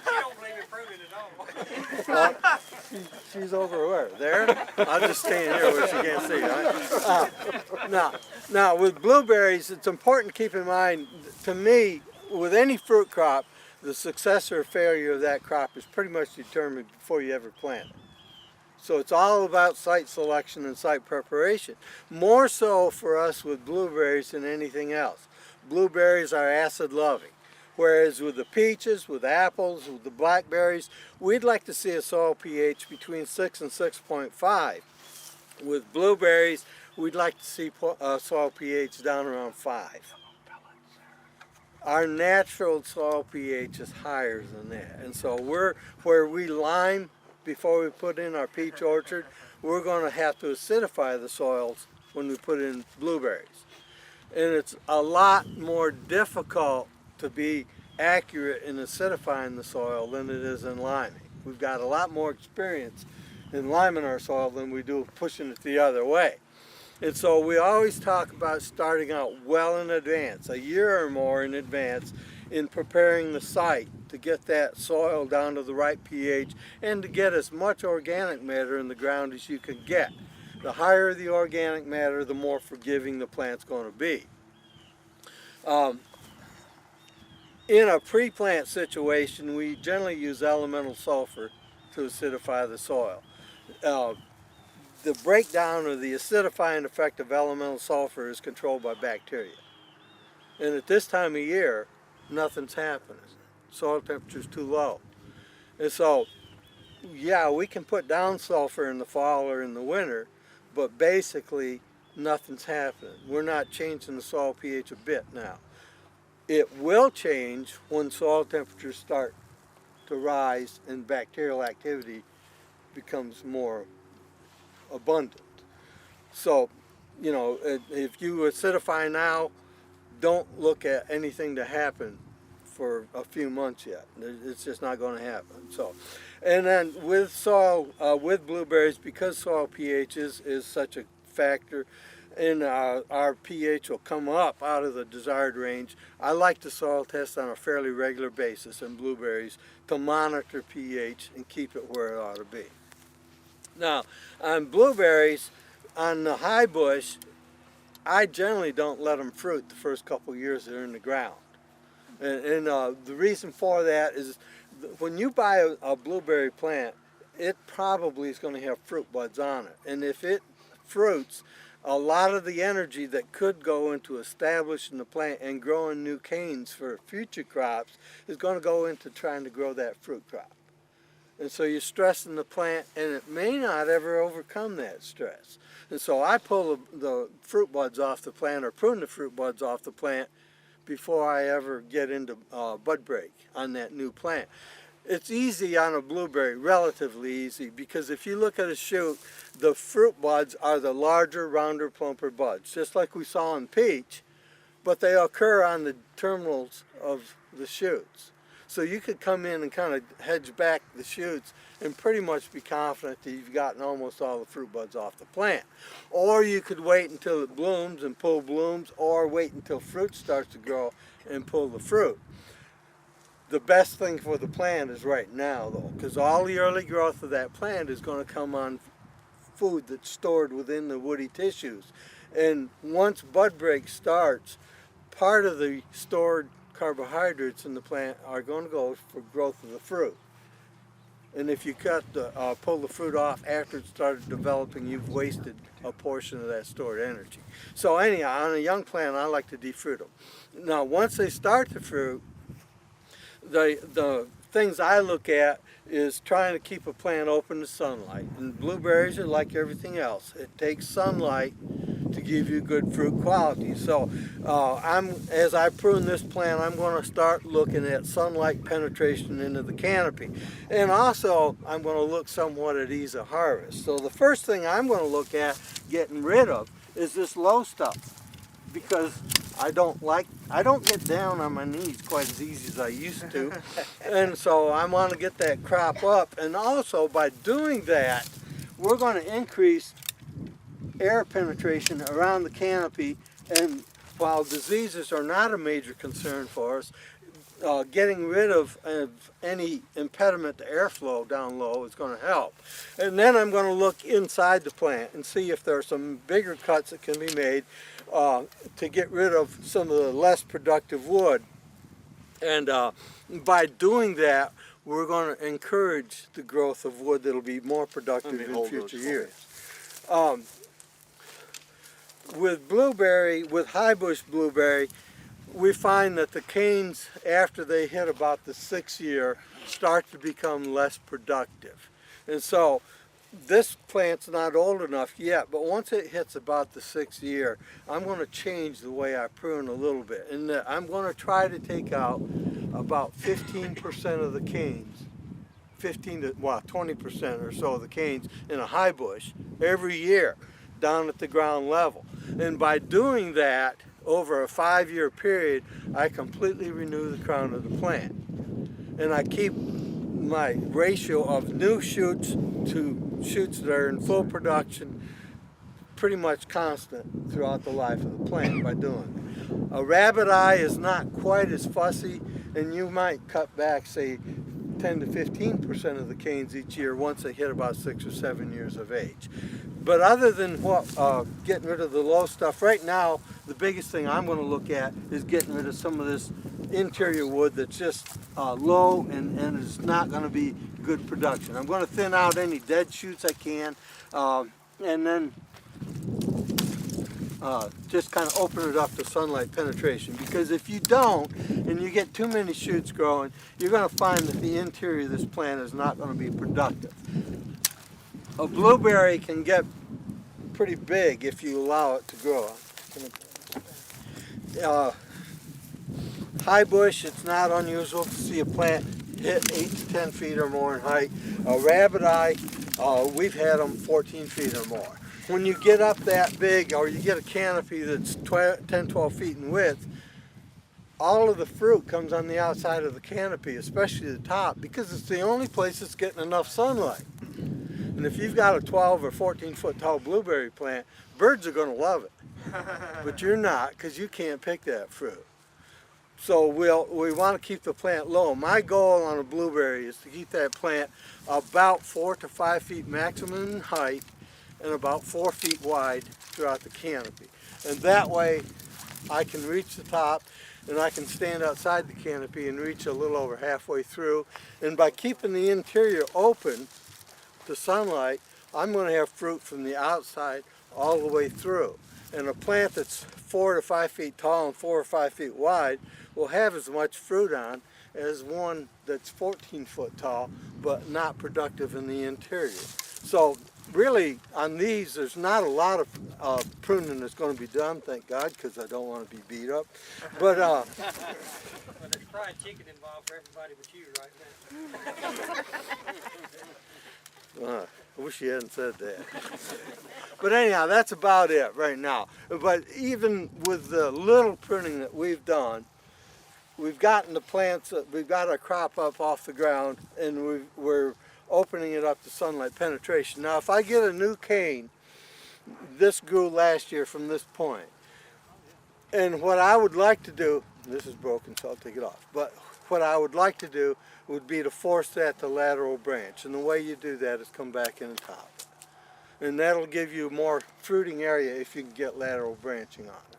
She don't believe in pruning at all. She's over where? There? I'll just stand here where she can't see. Right? Now, with blueberries, it's important to keep in mind, to me, with any fruit crop, the success or failure of that crop is pretty much determined before you ever plant it. So it's all about site selection and site preparation. More so for us with blueberries than anything else. Blueberries are acid loving. Whereas with the peaches, with apples, with the blackberries, we'd like to see a soil pH between 6 and 6.5. With blueberries, we'd like to see soil pH down around 5. Our natural soil pH is higher than that. And so where we lime before we put in our peach orchard, we're going to have to acidify the soils when we put in blueberries. And it's a lot more difficult to be accurate in acidifying the soil than it is in liming. We've got a lot more experience in liming our soil than we do pushing it the other way. And so we always talk about starting out well in advance, a year or more in advance, in preparing the site to get that soil down to the right pH and to get as much organic matter in the ground as you can get. The higher the organic matter, the more forgiving the plant's going to be. In a pre-plant situation, we generally use elemental sulfur to acidify the soil. The breakdown or the acidifying effect of elemental sulfur is controlled by bacteria. And at this time of year, nothing's happening. Soil temperature's too low. And so, yeah, we can put down sulfur in the fall or in the winter, but basically nothing's happening. We're not changing the soil pH a bit now. It will change when soil temperatures start to rise and bacterial activity becomes more abundant. So, you know, if you acidify now, don't look at anything to happen for a few months yet. It's just not going to happen. So, and then with soil, with blueberries, because soil pH is such a factor, and our pH will come up out of the desired range. I like to soil test on a fairly regular basis in blueberries to monitor pH and keep it where it ought to be. Now, on blueberries, on the high bush, I generally don't let them fruit the first couple years they're in the ground. And the reason for that is when you buy a blueberry plant, it probably is going to have fruit buds on it. And if it fruits, a lot of the energy that could go into establishing the plant and growing new canes for future crops is going to go into trying to grow that fruit crop. And so you're stressing the plant, and it may not ever overcome that stress. And so I pull the fruit buds off the plant or prune the fruit buds off the plant before I ever get into bud break on that new plant. It's easy on a blueberry, relatively easy, because if you look at a shoot, the fruit buds are the larger, rounder, plumper buds, just like we saw in peach, but they occur on the terminals of the shoots. So you could come in and kind of hedge back the shoots and pretty much be confident that you've gotten almost all the fruit buds off the plant. Or you could wait until it blooms and pull blooms, or wait until fruit starts to grow and pull the fruit. The best thing for the plant is right now, though, because all the early growth of that plant is going to come on food that's stored within the woody tissues. And once bud break starts, part of the stored carbohydrates in the plant are going to go for growth of the fruit. And if you pull the fruit off after it started developing, you've wasted a portion of that stored energy. So anyhow, on a young plant, I like to defruit them. Now, once they start to fruit, the things I look at is trying to keep a plant open to sunlight. And blueberries are like everything else. It takes sunlight to give you good fruit quality. So as I prune this plant, I'm going to start looking at sunlight penetration into the canopy. And also, I'm going to look somewhat at ease of harvest. So the first thing I'm going to look at getting rid of is this low stuff, because I don't get down on my knees quite as easy as I used to. And so I want to get that crop up. And also by doing that, we're going to increase air penetration around the canopy, and while diseases are not a major concern for us, getting rid of any impediment to airflow down low is going to help. And then I'm going to look inside the plant and see if there are some bigger cuts that can be made to get rid of some of the less productive wood. And by doing that, we're going to encourage the growth of wood that will be more productive in future years. With blueberry, with high bush blueberry, we find that the canes, after they hit about the 6th year, start to become less productive. And so this plant's not old enough yet, but once it hits about the 6th year, I'm going to change the way I prune a little bit. And I'm going to try to take out about 15% of the canes, 20% or so of the canes in a high bush every year down at the ground level. And by doing that, over a 5-year period, I completely renew the crown of the plant. And I keep my ratio of new shoots to shoots that are in full production pretty much constant throughout the life of the plant by doing it. A rabbit eye is not quite as fussy, and you might cut back, say, 10 to 15% of the canes each year once they hit about 6 or 7 years of age. But other than getting rid of the low stuff, right now the biggest thing I'm going to look at is getting rid of some of this interior wood that's just low and is not going to be good production. I'm going to thin out any dead shoots I can, and then just kind of open it up to sunlight penetration, because if you don't and you get too many shoots growing, you're going to find that the interior of this plant is not going to be productive. A blueberry can get pretty big if you allow it to grow. High bush, it's not unusual to see a plant hit 8 to 10 feet or more in height. A rabbit eye, we've had them 14 feet or more. When you get up that big, or you get a canopy that's 10, 12 feet in width, all of the fruit comes on the outside of the canopy, especially the top, because it's the only place that's getting enough sunlight. And if you've got a 12 or 14 foot tall blueberry plant, birds are going to love it. But you're not, because you can't pick that fruit. So we want to keep the plant low. My goal on a blueberry is to keep that plant about 4 to 5 feet maximum in height and about 4 feet wide throughout the canopy. And that way I can reach the top, and I can stand outside the canopy and reach a little over halfway through. And by keeping the interior open to sunlight, I'm going to have fruit from the outside all the way through. And a plant that's 4 to 5 feet tall and 4 or 5 feet wide will have as much fruit on as one that's 14 foot tall but not productive in the interior. So really on these, there's not a lot of pruning that's going to be done, thank God, because I don't want to be beat up. But Well, there's fried chicken involved for everybody but you right now. I wish you hadn't said that. But anyhow, that's about it right now. But even with the little pruning that we've done, we've gotten the plants, we've got our crop up off the ground, and we're opening it up to sunlight penetration. Now, if I get a new cane, this grew last year from this point. And what I would like to do, this is broken, so I'll take it off, but what I would like to do would be to force that to lateral branch. And the way you do that is come back in the top. And that'll give you more fruiting area if you can get lateral branching on it.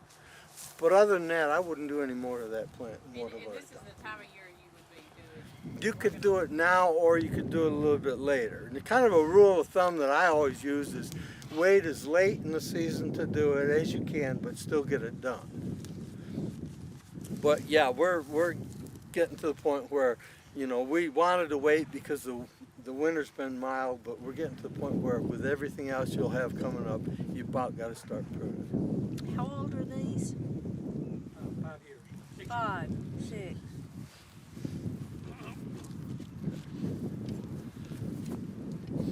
But other than that, I wouldn't do any more of that plant. And this is the time of year you would be doing. You could do it now, or you could do it a little bit later. And kind of a rule of thumb that I always use is wait as late in the season to do it as you can, but still get it done. But yeah, we're getting to the point where You know, we wanted to wait because the winter's been mild, but we're getting to the point where with everything else you'll have coming up, you about got to start pruning. How old are these? 5 years. 5, 6.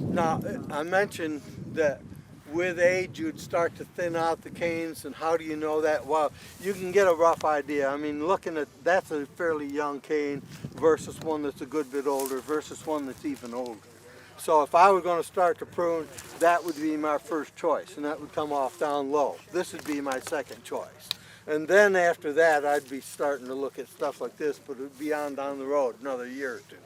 Now, I mentioned that with age you'd start to thin out the canes, and how do you know that? Well, you can get a rough idea. I mean, looking at, that's a fairly young cane versus one that's a good bit older versus one that's even older. So if I were going to start to prune, that would be my first choice, and that would come off down low. This would be my second choice. And then after that, I'd be starting to look at stuff like this, but it would be on down the road another year or two.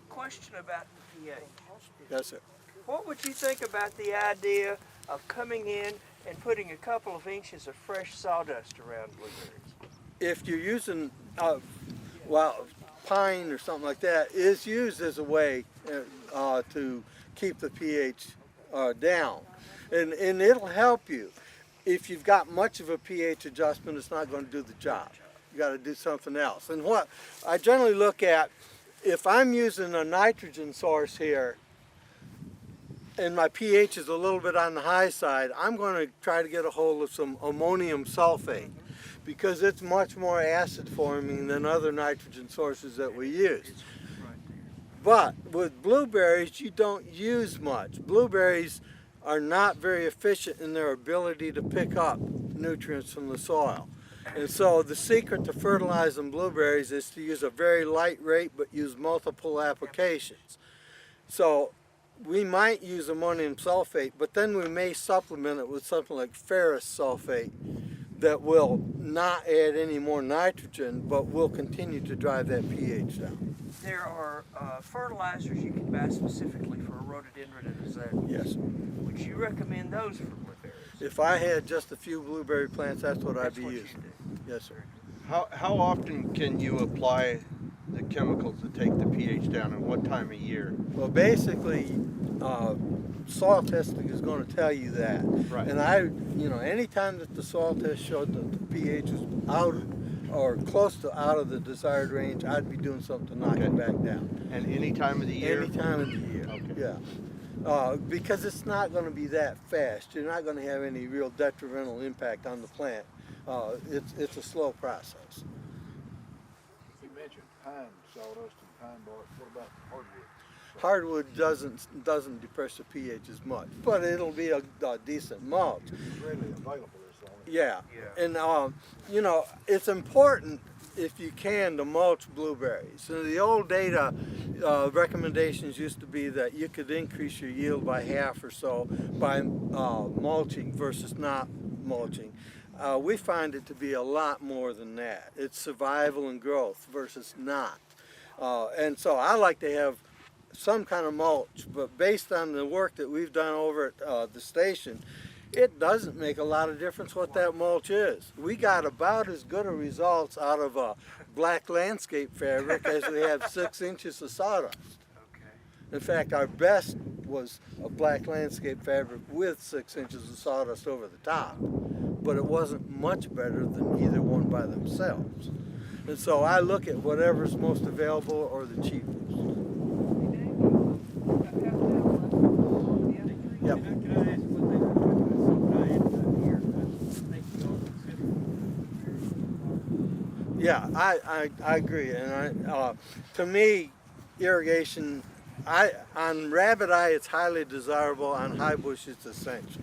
Question about the pH. Yes, sir. What would you think about the idea of coming in and putting a couple of inches of fresh sawdust around blueberries? If you're using, well, pine or something like that is used as a way to keep the pH down. And it'll help you. If you've got much of a pH adjustment, it's not going to do the job. You got to do something else. And what I generally look at, if I'm using a nitrogen source here and my pH is a little bit on the high side, I'm going to try to get a hold of some ammonium sulfate because it's much more acid forming than other nitrogen sources that we use. But with blueberries, you don't use much. Blueberries are not very efficient in their ability to pick up nutrients from the soil. And so the secret to fertilizing blueberries is to use a very light rate but use multiple applications. So we might use ammonium sulfate, but then we may supplement it with something like ferrous sulfate that will not add any more nitrogen but will continue to drive that pH down. There are fertilizers you can buy specifically for a rhododendron and azalea. Yes. Would you recommend those for blueberries? If I had just a few blueberry plants, that's what I'd That's be what you using. do. Yes, sir. How often can you apply the chemicals to take the pH down, and what time of year? Well, basically, soil testing is going to tell you that. Right. And anytime that the soil test showed that the pH was out or close to out of the desired range, I'd be doing something to knock it back down. And any time of the year? Any time of the year. Okay. Yeah. Because it's not going to be that fast. You're not going to have any real detrimental impact on the plant. It's a slow process. You mentioned pine sawdust and pine bark. What about hardwood? Hardwood doesn't depress the pH as much, but it'll be a decent mulch. It's readily available as long as Yeah. And it's important if you can to mulch blueberries. So the old data recommendations used to be that you could increase your yield by half or so by mulching versus not mulching. We find it to be a lot more than that. It's survival and growth versus not. And so I like to have some kind of mulch, but based on the work that we've done over at the station, it doesn't make a lot of difference what that mulch is. We got about as good a results out of a black landscape fabric as we have 6 inches of sawdust. In fact, our best was a black landscape fabric with 6 inches of sawdust over the top, but it wasn't much better than either one by themselves. And so I look at whatever's most available or the cheapest. Yep. Can I ask one thing? Something I added here. I think you all consider. Yeah, I agree. And to me, irrigation, on rabbit eye it's highly desirable. On high bush it's essential.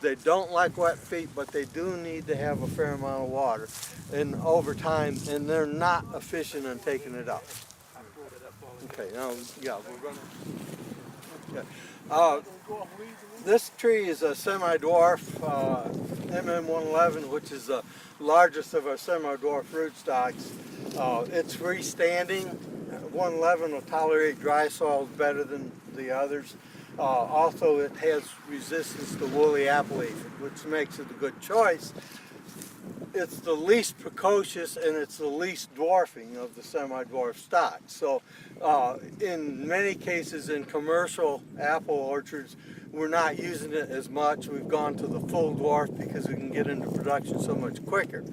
They don't like wet feet, but they do need to have a fair amount of water, and over time, and they're not efficient in taking it up. Okay, now yeah, we're gonna. Yeah. This tree is a semi-dwarf MM111, which is the largest of our semi-dwarf rootstocks. It's freestanding. 111 will tolerate dry soils better than the others. Also, it has resistance to woolly apple aphid, which makes it a good choice. It's the least precocious and it's the least dwarfing of the semi-dwarf stock. So in many cases in commercial apple orchards, we're not using it as much. We've gone to the full dwarf because we can get into production so much quicker.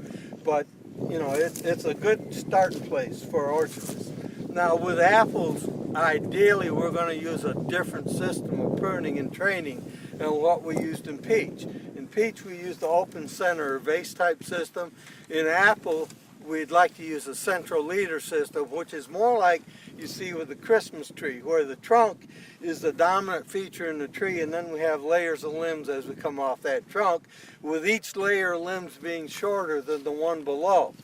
But you know, it's a good starting place for orchards. Now with apples, ideally we're going to use a different system of pruning and training than what we used in peach. In peach we used the open center or vase type system. In apple we'd like to use a central leader system, which is more like you see with the Christmas tree, where the trunk is the dominant feature in the tree, and then we have layers of limbs as we come off that trunk, with each layer of limbs being shorter than the one below.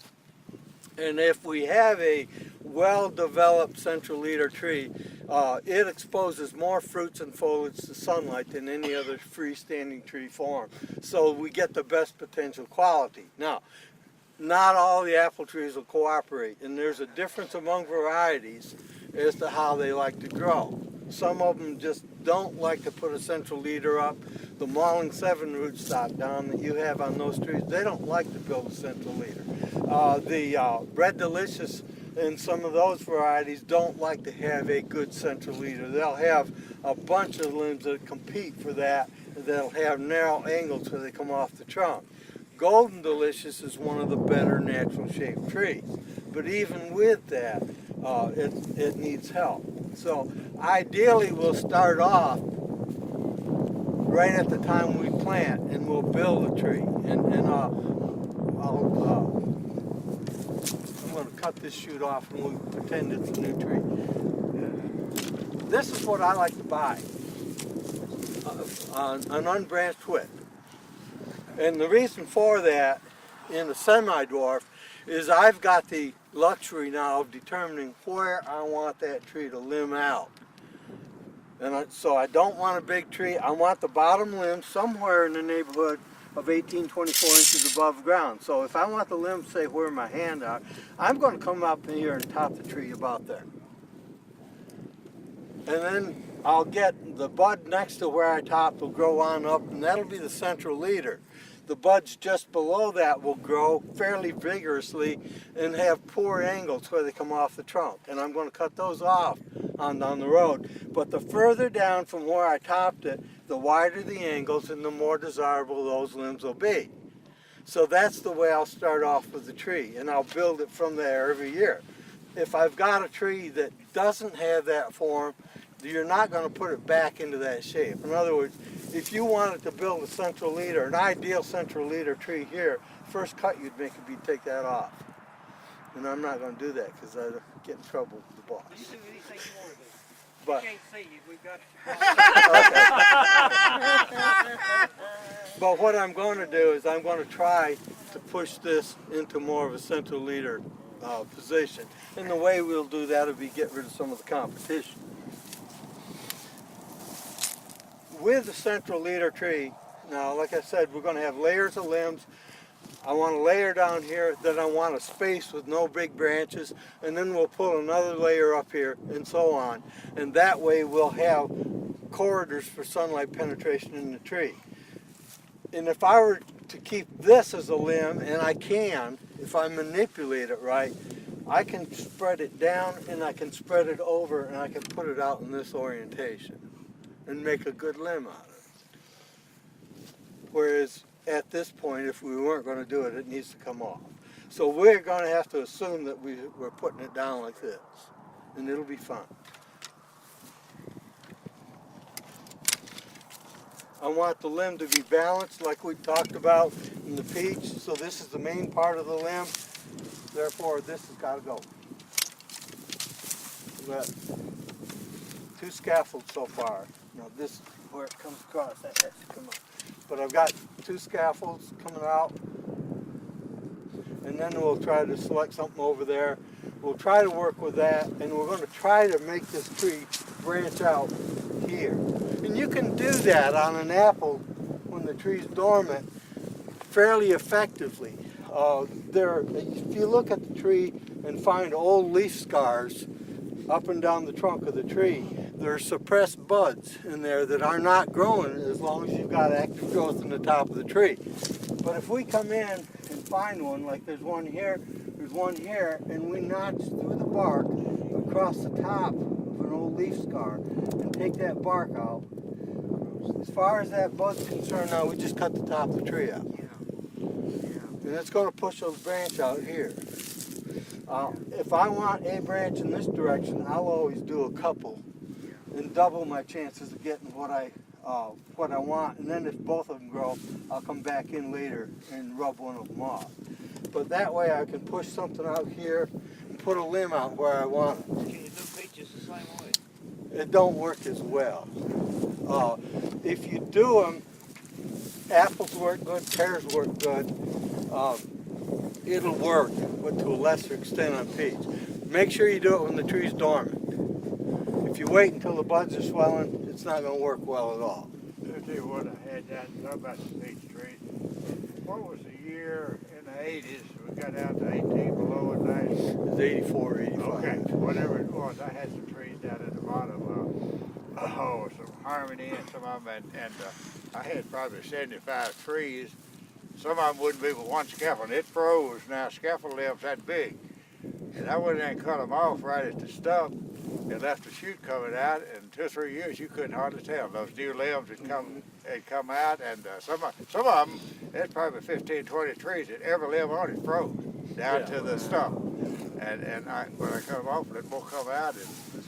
And if we have a well-developed central leader tree, it exposes more fruits and foliage to sunlight than any other freestanding tree form. So we get the best potential quality. Now, not all the apple trees will cooperate, and there's a difference among varieties as to how they like to grow. Some of them just don't like to put a central leader up. The Malling 7 rootstock down that you have on those trees, they don't like to build a central leader. The Red Delicious and some of those varieties don't like to have a good central leader. They'll have a bunch of limbs that compete for that, and they'll have narrow angles where they come off the trunk. Golden Delicious is one of the better natural shaped trees, but even with that, it needs help. So ideally we'll start off right at the time we plant, and we'll build a tree. And I'm going to cut this shoot off and we'll pretend it's a new tree. This is what I like to buy, an unbranched whip. And the reason for that in a semi-dwarf is I've got the luxury now of determining where I want that tree to limb out. And so I don't want a big tree. I want the bottom limb somewhere in the neighborhood of 18, 24 inches above ground. So if I want the limbs, say where my hand are, I'm going to come up here and top the tree about there. And then I'll get the bud next to where I top will grow on up, and that'll be the central leader. The buds just below that will grow fairly vigorously and have poor angles where they come off the trunk. And I'm going to cut those off on down the road. But the further down from where I topped it, the wider the angles and the more desirable those limbs will be. So that's the way I'll start off with the tree, and I'll build it from there every year. If I've got a tree that doesn't have that form, you're not going to put it back into that shape. In other words, if you wanted to build a central leader, an ideal central leader tree here, first cut you'd make would be take that off. And I'm not going to do that because I'd get in trouble with the boss. You do anything you want to do. But, You can't see you. We've got but what I'm going to do is I'm going to try to push this into more of a central leader position. And the way we'll do that will be get rid of some of the competition. With the central leader tree, now like I said, we're going to have layers of limbs. I want a layer down here, then I want a space with no big branches, and then we'll pull another layer up here and so on. And that way we'll have corridors for sunlight penetration in the tree. And if I were to keep this as a limb, and I can, if I manipulate it right, I can spread it down and I can spread it over and I can put it out in this orientation and make a good limb out of it. Whereas at this point, if we weren't going to do it, it needs to come off. So we're going to have to assume that we're putting it down like this, and it'll be fun. I want the limb to be balanced like we talked about in the peach. So this is the main part of the limb. Therefore, this has got to go. We've got 2 scaffolds so far. Now this is where it comes across. That has to come up. But I've got 2 scaffolds coming out. And then we'll try to select something over there. We'll try to work with that, and we're going to try to make this tree branch out here. And you can do that on an apple when the tree's dormant fairly effectively. If you look at the tree and find old leaf scars up and down the trunk of the tree, there are suppressed buds in there that are not growing as long as you've got active growth in the top of the tree. But if we come in and find one, like there's one here, and we notch through the bark across the top of an old leaf scar and take that bark out, as far as that bud's concerned now, we just cut the top of the tree out. and it's going to push those branch out here. If I want a branch in this direction, I'll always do a couple and double my chances of getting what I want. And then if both of them grow, I'll come back in later and rub one of them off. But that way I can push something out here and put a limb out where I want it. Can you do peaches the same way? It don't work as well. If you do them, apples work good, pears work good. It'll work, but to a lesser extent on peach. Make sure you do it when the tree's dormant. If you wait until the buds are swelling, it's not going to work well at all. I'll tell you what I had down, talk about the peach trees. What was the year in the 80s? We got down to 18 below at night. It's 84, 85. Okay, whatever it was, I had some trees down at the bottom. Some harmony and some of them, and I had probably 75 trees. Some of them wouldn't be with one scaffold. It froze. Now scaffold limbs that big, and I went in and cut them off right at the stump. It left a shoot coming out, and 2 or 3 years you couldn't hardly tell. Those new limbs had come out, and some of them, there's probably 15, 20 trees that every limb on it froze down to the stump. And when I cut them off, let more come out, and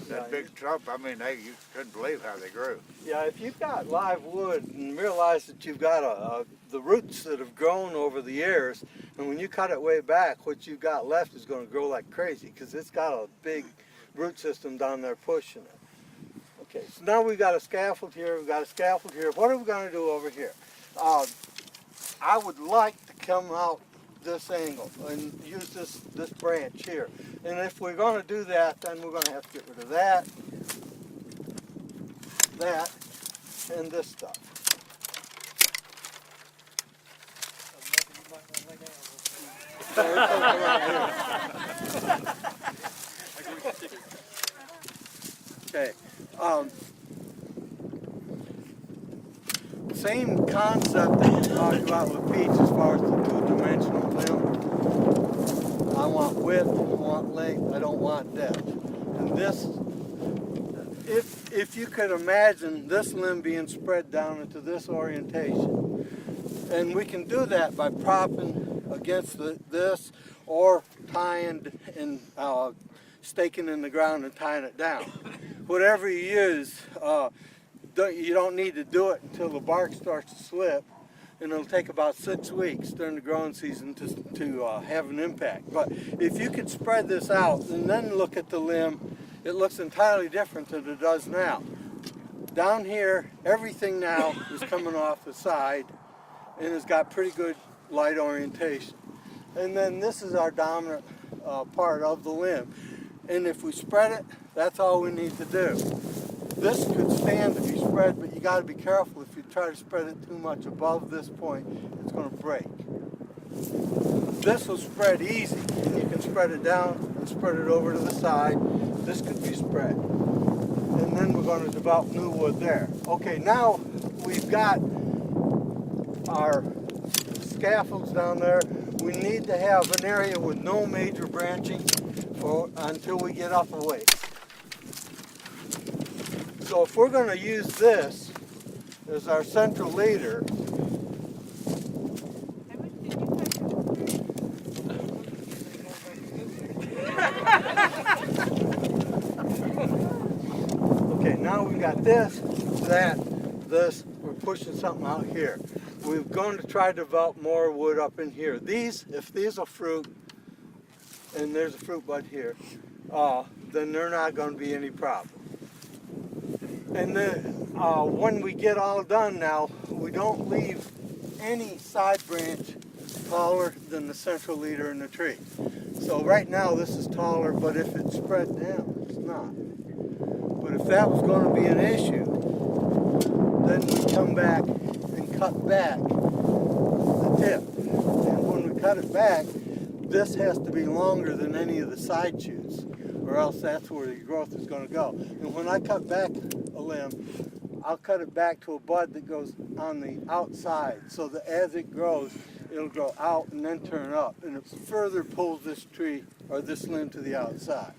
that big stump, I mean, you couldn't believe how they grew. Yeah, if you've got live wood and realize that you've got the roots that have grown over the years, and when you cut it way back, what you've got left is going to grow like crazy because it's got a big root system down there pushing it. Okay, so now we've got a scaffold here, we've got a scaffold here. What are we going to do over here? I would like to come out this angle and use this branch here. And if we're going to do that, then we're going to have to get rid of that, and this stuff. So we're going to come out here. Okay. Same concept that we talked about with peach as far as the two-dimensional limb. I want width, I want length, I don't want depth. And this, if you could imagine this limb being spread down into this orientation, and we can do that by propping against this or tying and staking in the ground and tying it down. Whatever you use, you don't need to do it until the bark starts to slip, and it'll take about 6 weeks during the growing season to have an impact. But if you could spread this out and then look at the limb, it looks entirely different than it does now. Down here, everything now is coming off the side and has got pretty good light orientation. And then this is our dominant part of the limb. And if we spread it, that's all we need to do. This could stand to be spread, but you got to be careful. If you try to spread it too much above this point, it's going to break. This will spread easy, and you can spread it down and spread it over to the side. This could be spread. And then we're going to develop new wood there. Okay, now we've got our scaffolds down there. We need to have an area with no major branching until we get up a ways. So if we're going to use this as our central leader, okay, now we've got this, this, we're pushing something out here. We're going to try to develop more wood up in here. If these are fruit, and there's a fruit bud here, then they're not going to be any problem. And then when we get all done now, we don't leave any side branch taller than the central leader in the tree. So right now this is taller, but if it's spread down, it's not. But if that was going to be an issue, then we come back and cut back the tip. And when we cut it back, this has to be longer than any of the side shoots, or else that's where the growth is going to go. And when I cut back a limb, I'll cut it back to a bud that goes on the outside, so that as it grows, it'll grow out and then turn up, and it further pulls this tree or this limb to the outside.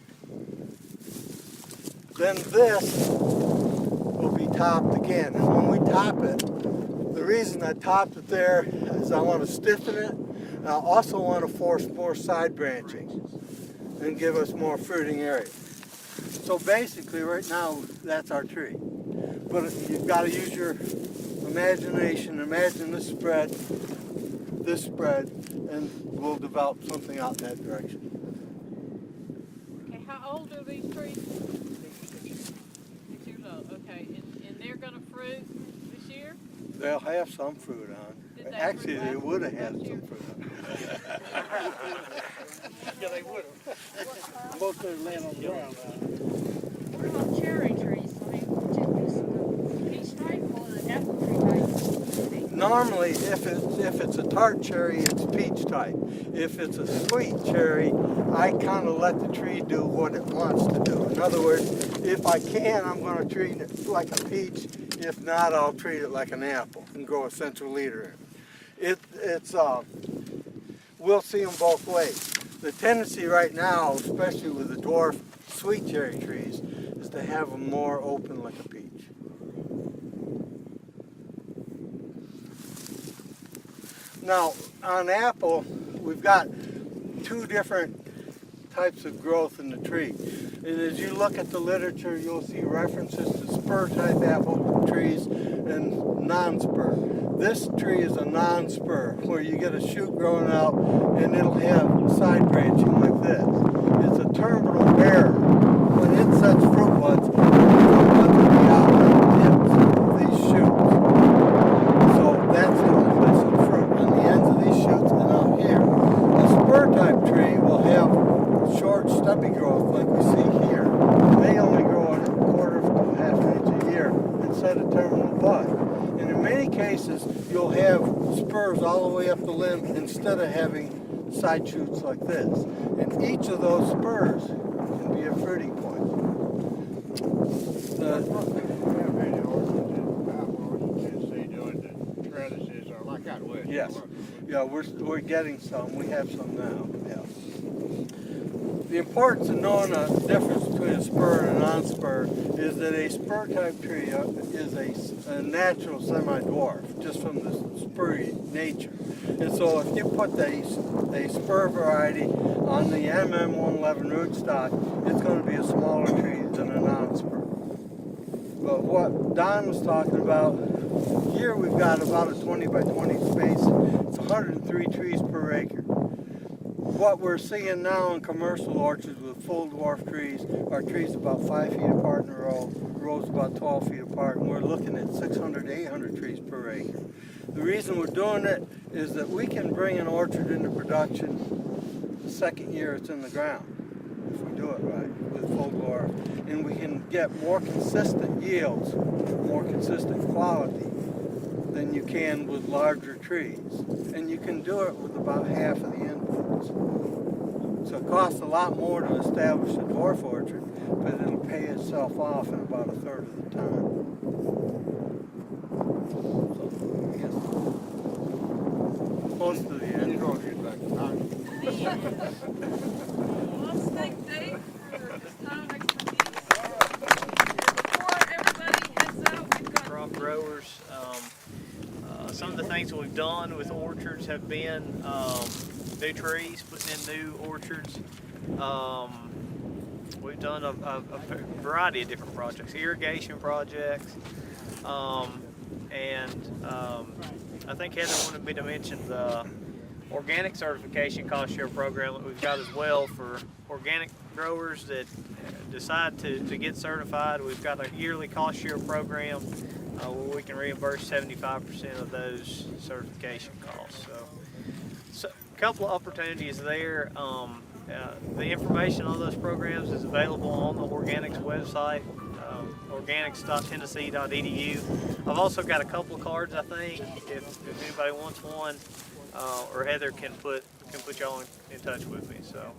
Then this will be topped again, and when we top it, the reason I topped it there is I want to stiffen it. I also want to force more side branching and give us more fruiting area. So basically right now that's our tree. But you've got to use your imagination. Imagine this spread, and we'll develop something out in that direction. Okay, how old are these trees? 6 years old, okay. And they're gonna fruit this year? They'll have some fruit on. Did they Actually, fruit they last- would have had last year? some fruit on. Yeah, they would have. Most of them laying on the ground now. What about cherry trees? I mean, just the peach type or the apple tree type? Normally, if it's a tart cherry, it's peach type. If it's a sweet cherry, I kind of let the tree do what it wants to do. In other words, if I can, I'm going to treat it like a peach. If not, I'll treat it like an apple and grow a central leader in it. We'll see them both ways. The tendency right now, especially with the dwarf sweet cherry trees, is to have them more open like a peach. Now, on apple, we've got two different types of growth in the tree. And as you look at the literature, you'll see references to spur-type apple trees and non-spur. This tree is a non-spur, where you get a shoot growing out and it'll have side branching like this. It's a terminal bearer. When it sets fruit buds, the fruit buds will be out on the tips of these shoots. So that's it'll place of fruit on the ends of these shoots and out here. A spur-type tree will have short, stubby growth like we see here. They only grow a quarter to half an inch a year instead of terminal bud. And in many cases, you'll have spurs all the way up the limb instead of having side shoots like this. And each of those spurs can be a fruiting point. We have many orchards in Tennessee doing the trellises or like out west. Yes. Yeah, we're getting some. We have some now. Yeah. The importance of knowing the difference between a spur and a non-spur is that a spur-type tree is a natural semi-dwarf, just from the spurry nature. And so if you put a spur variety on the MM111 rootstock, it's going to be a smaller tree than a non-spur. But what Don was talking about, here we've got about a 20 by 20 space. It's 103 trees per acre. What we're seeing now in commercial orchards with full dwarf trees are trees about 5 feet apart in a row, rows about 12 feet apart, and we're looking at 600 to 800 trees per acre. The reason we're doing it is that we can bring an orchard into production the second year it's in the ground, if we do it right, with full dwarf. And we can get more consistent yields, more consistent quality than you can with larger trees. And you can do it with about half of the inputs. So it costs a lot more to establish a dwarf orchard, but it'll pay itself off in about a third of the time. So, yes. Most of the end. These orchards like Let's thank Dave for his time and expertise. Before everybody heads out, we've got Crop growers. Some of the things that we've done with orchards have been new trees, putting in new orchards. We've done a variety of different projects, irrigation projects, and I think Heather wanted me to mention the organic certification cost share program that we've got as well for organic growers that decide to get certified. We've got a yearly cost share program where we can reimburse 75% of those certification costs. So a couple of opportunities there. The information on those programs is available on the Organics website, organics.tennessee.edu. I've also got a couple of cards, I think, if anybody wants one, or Heather can put y'all in touch with me. So.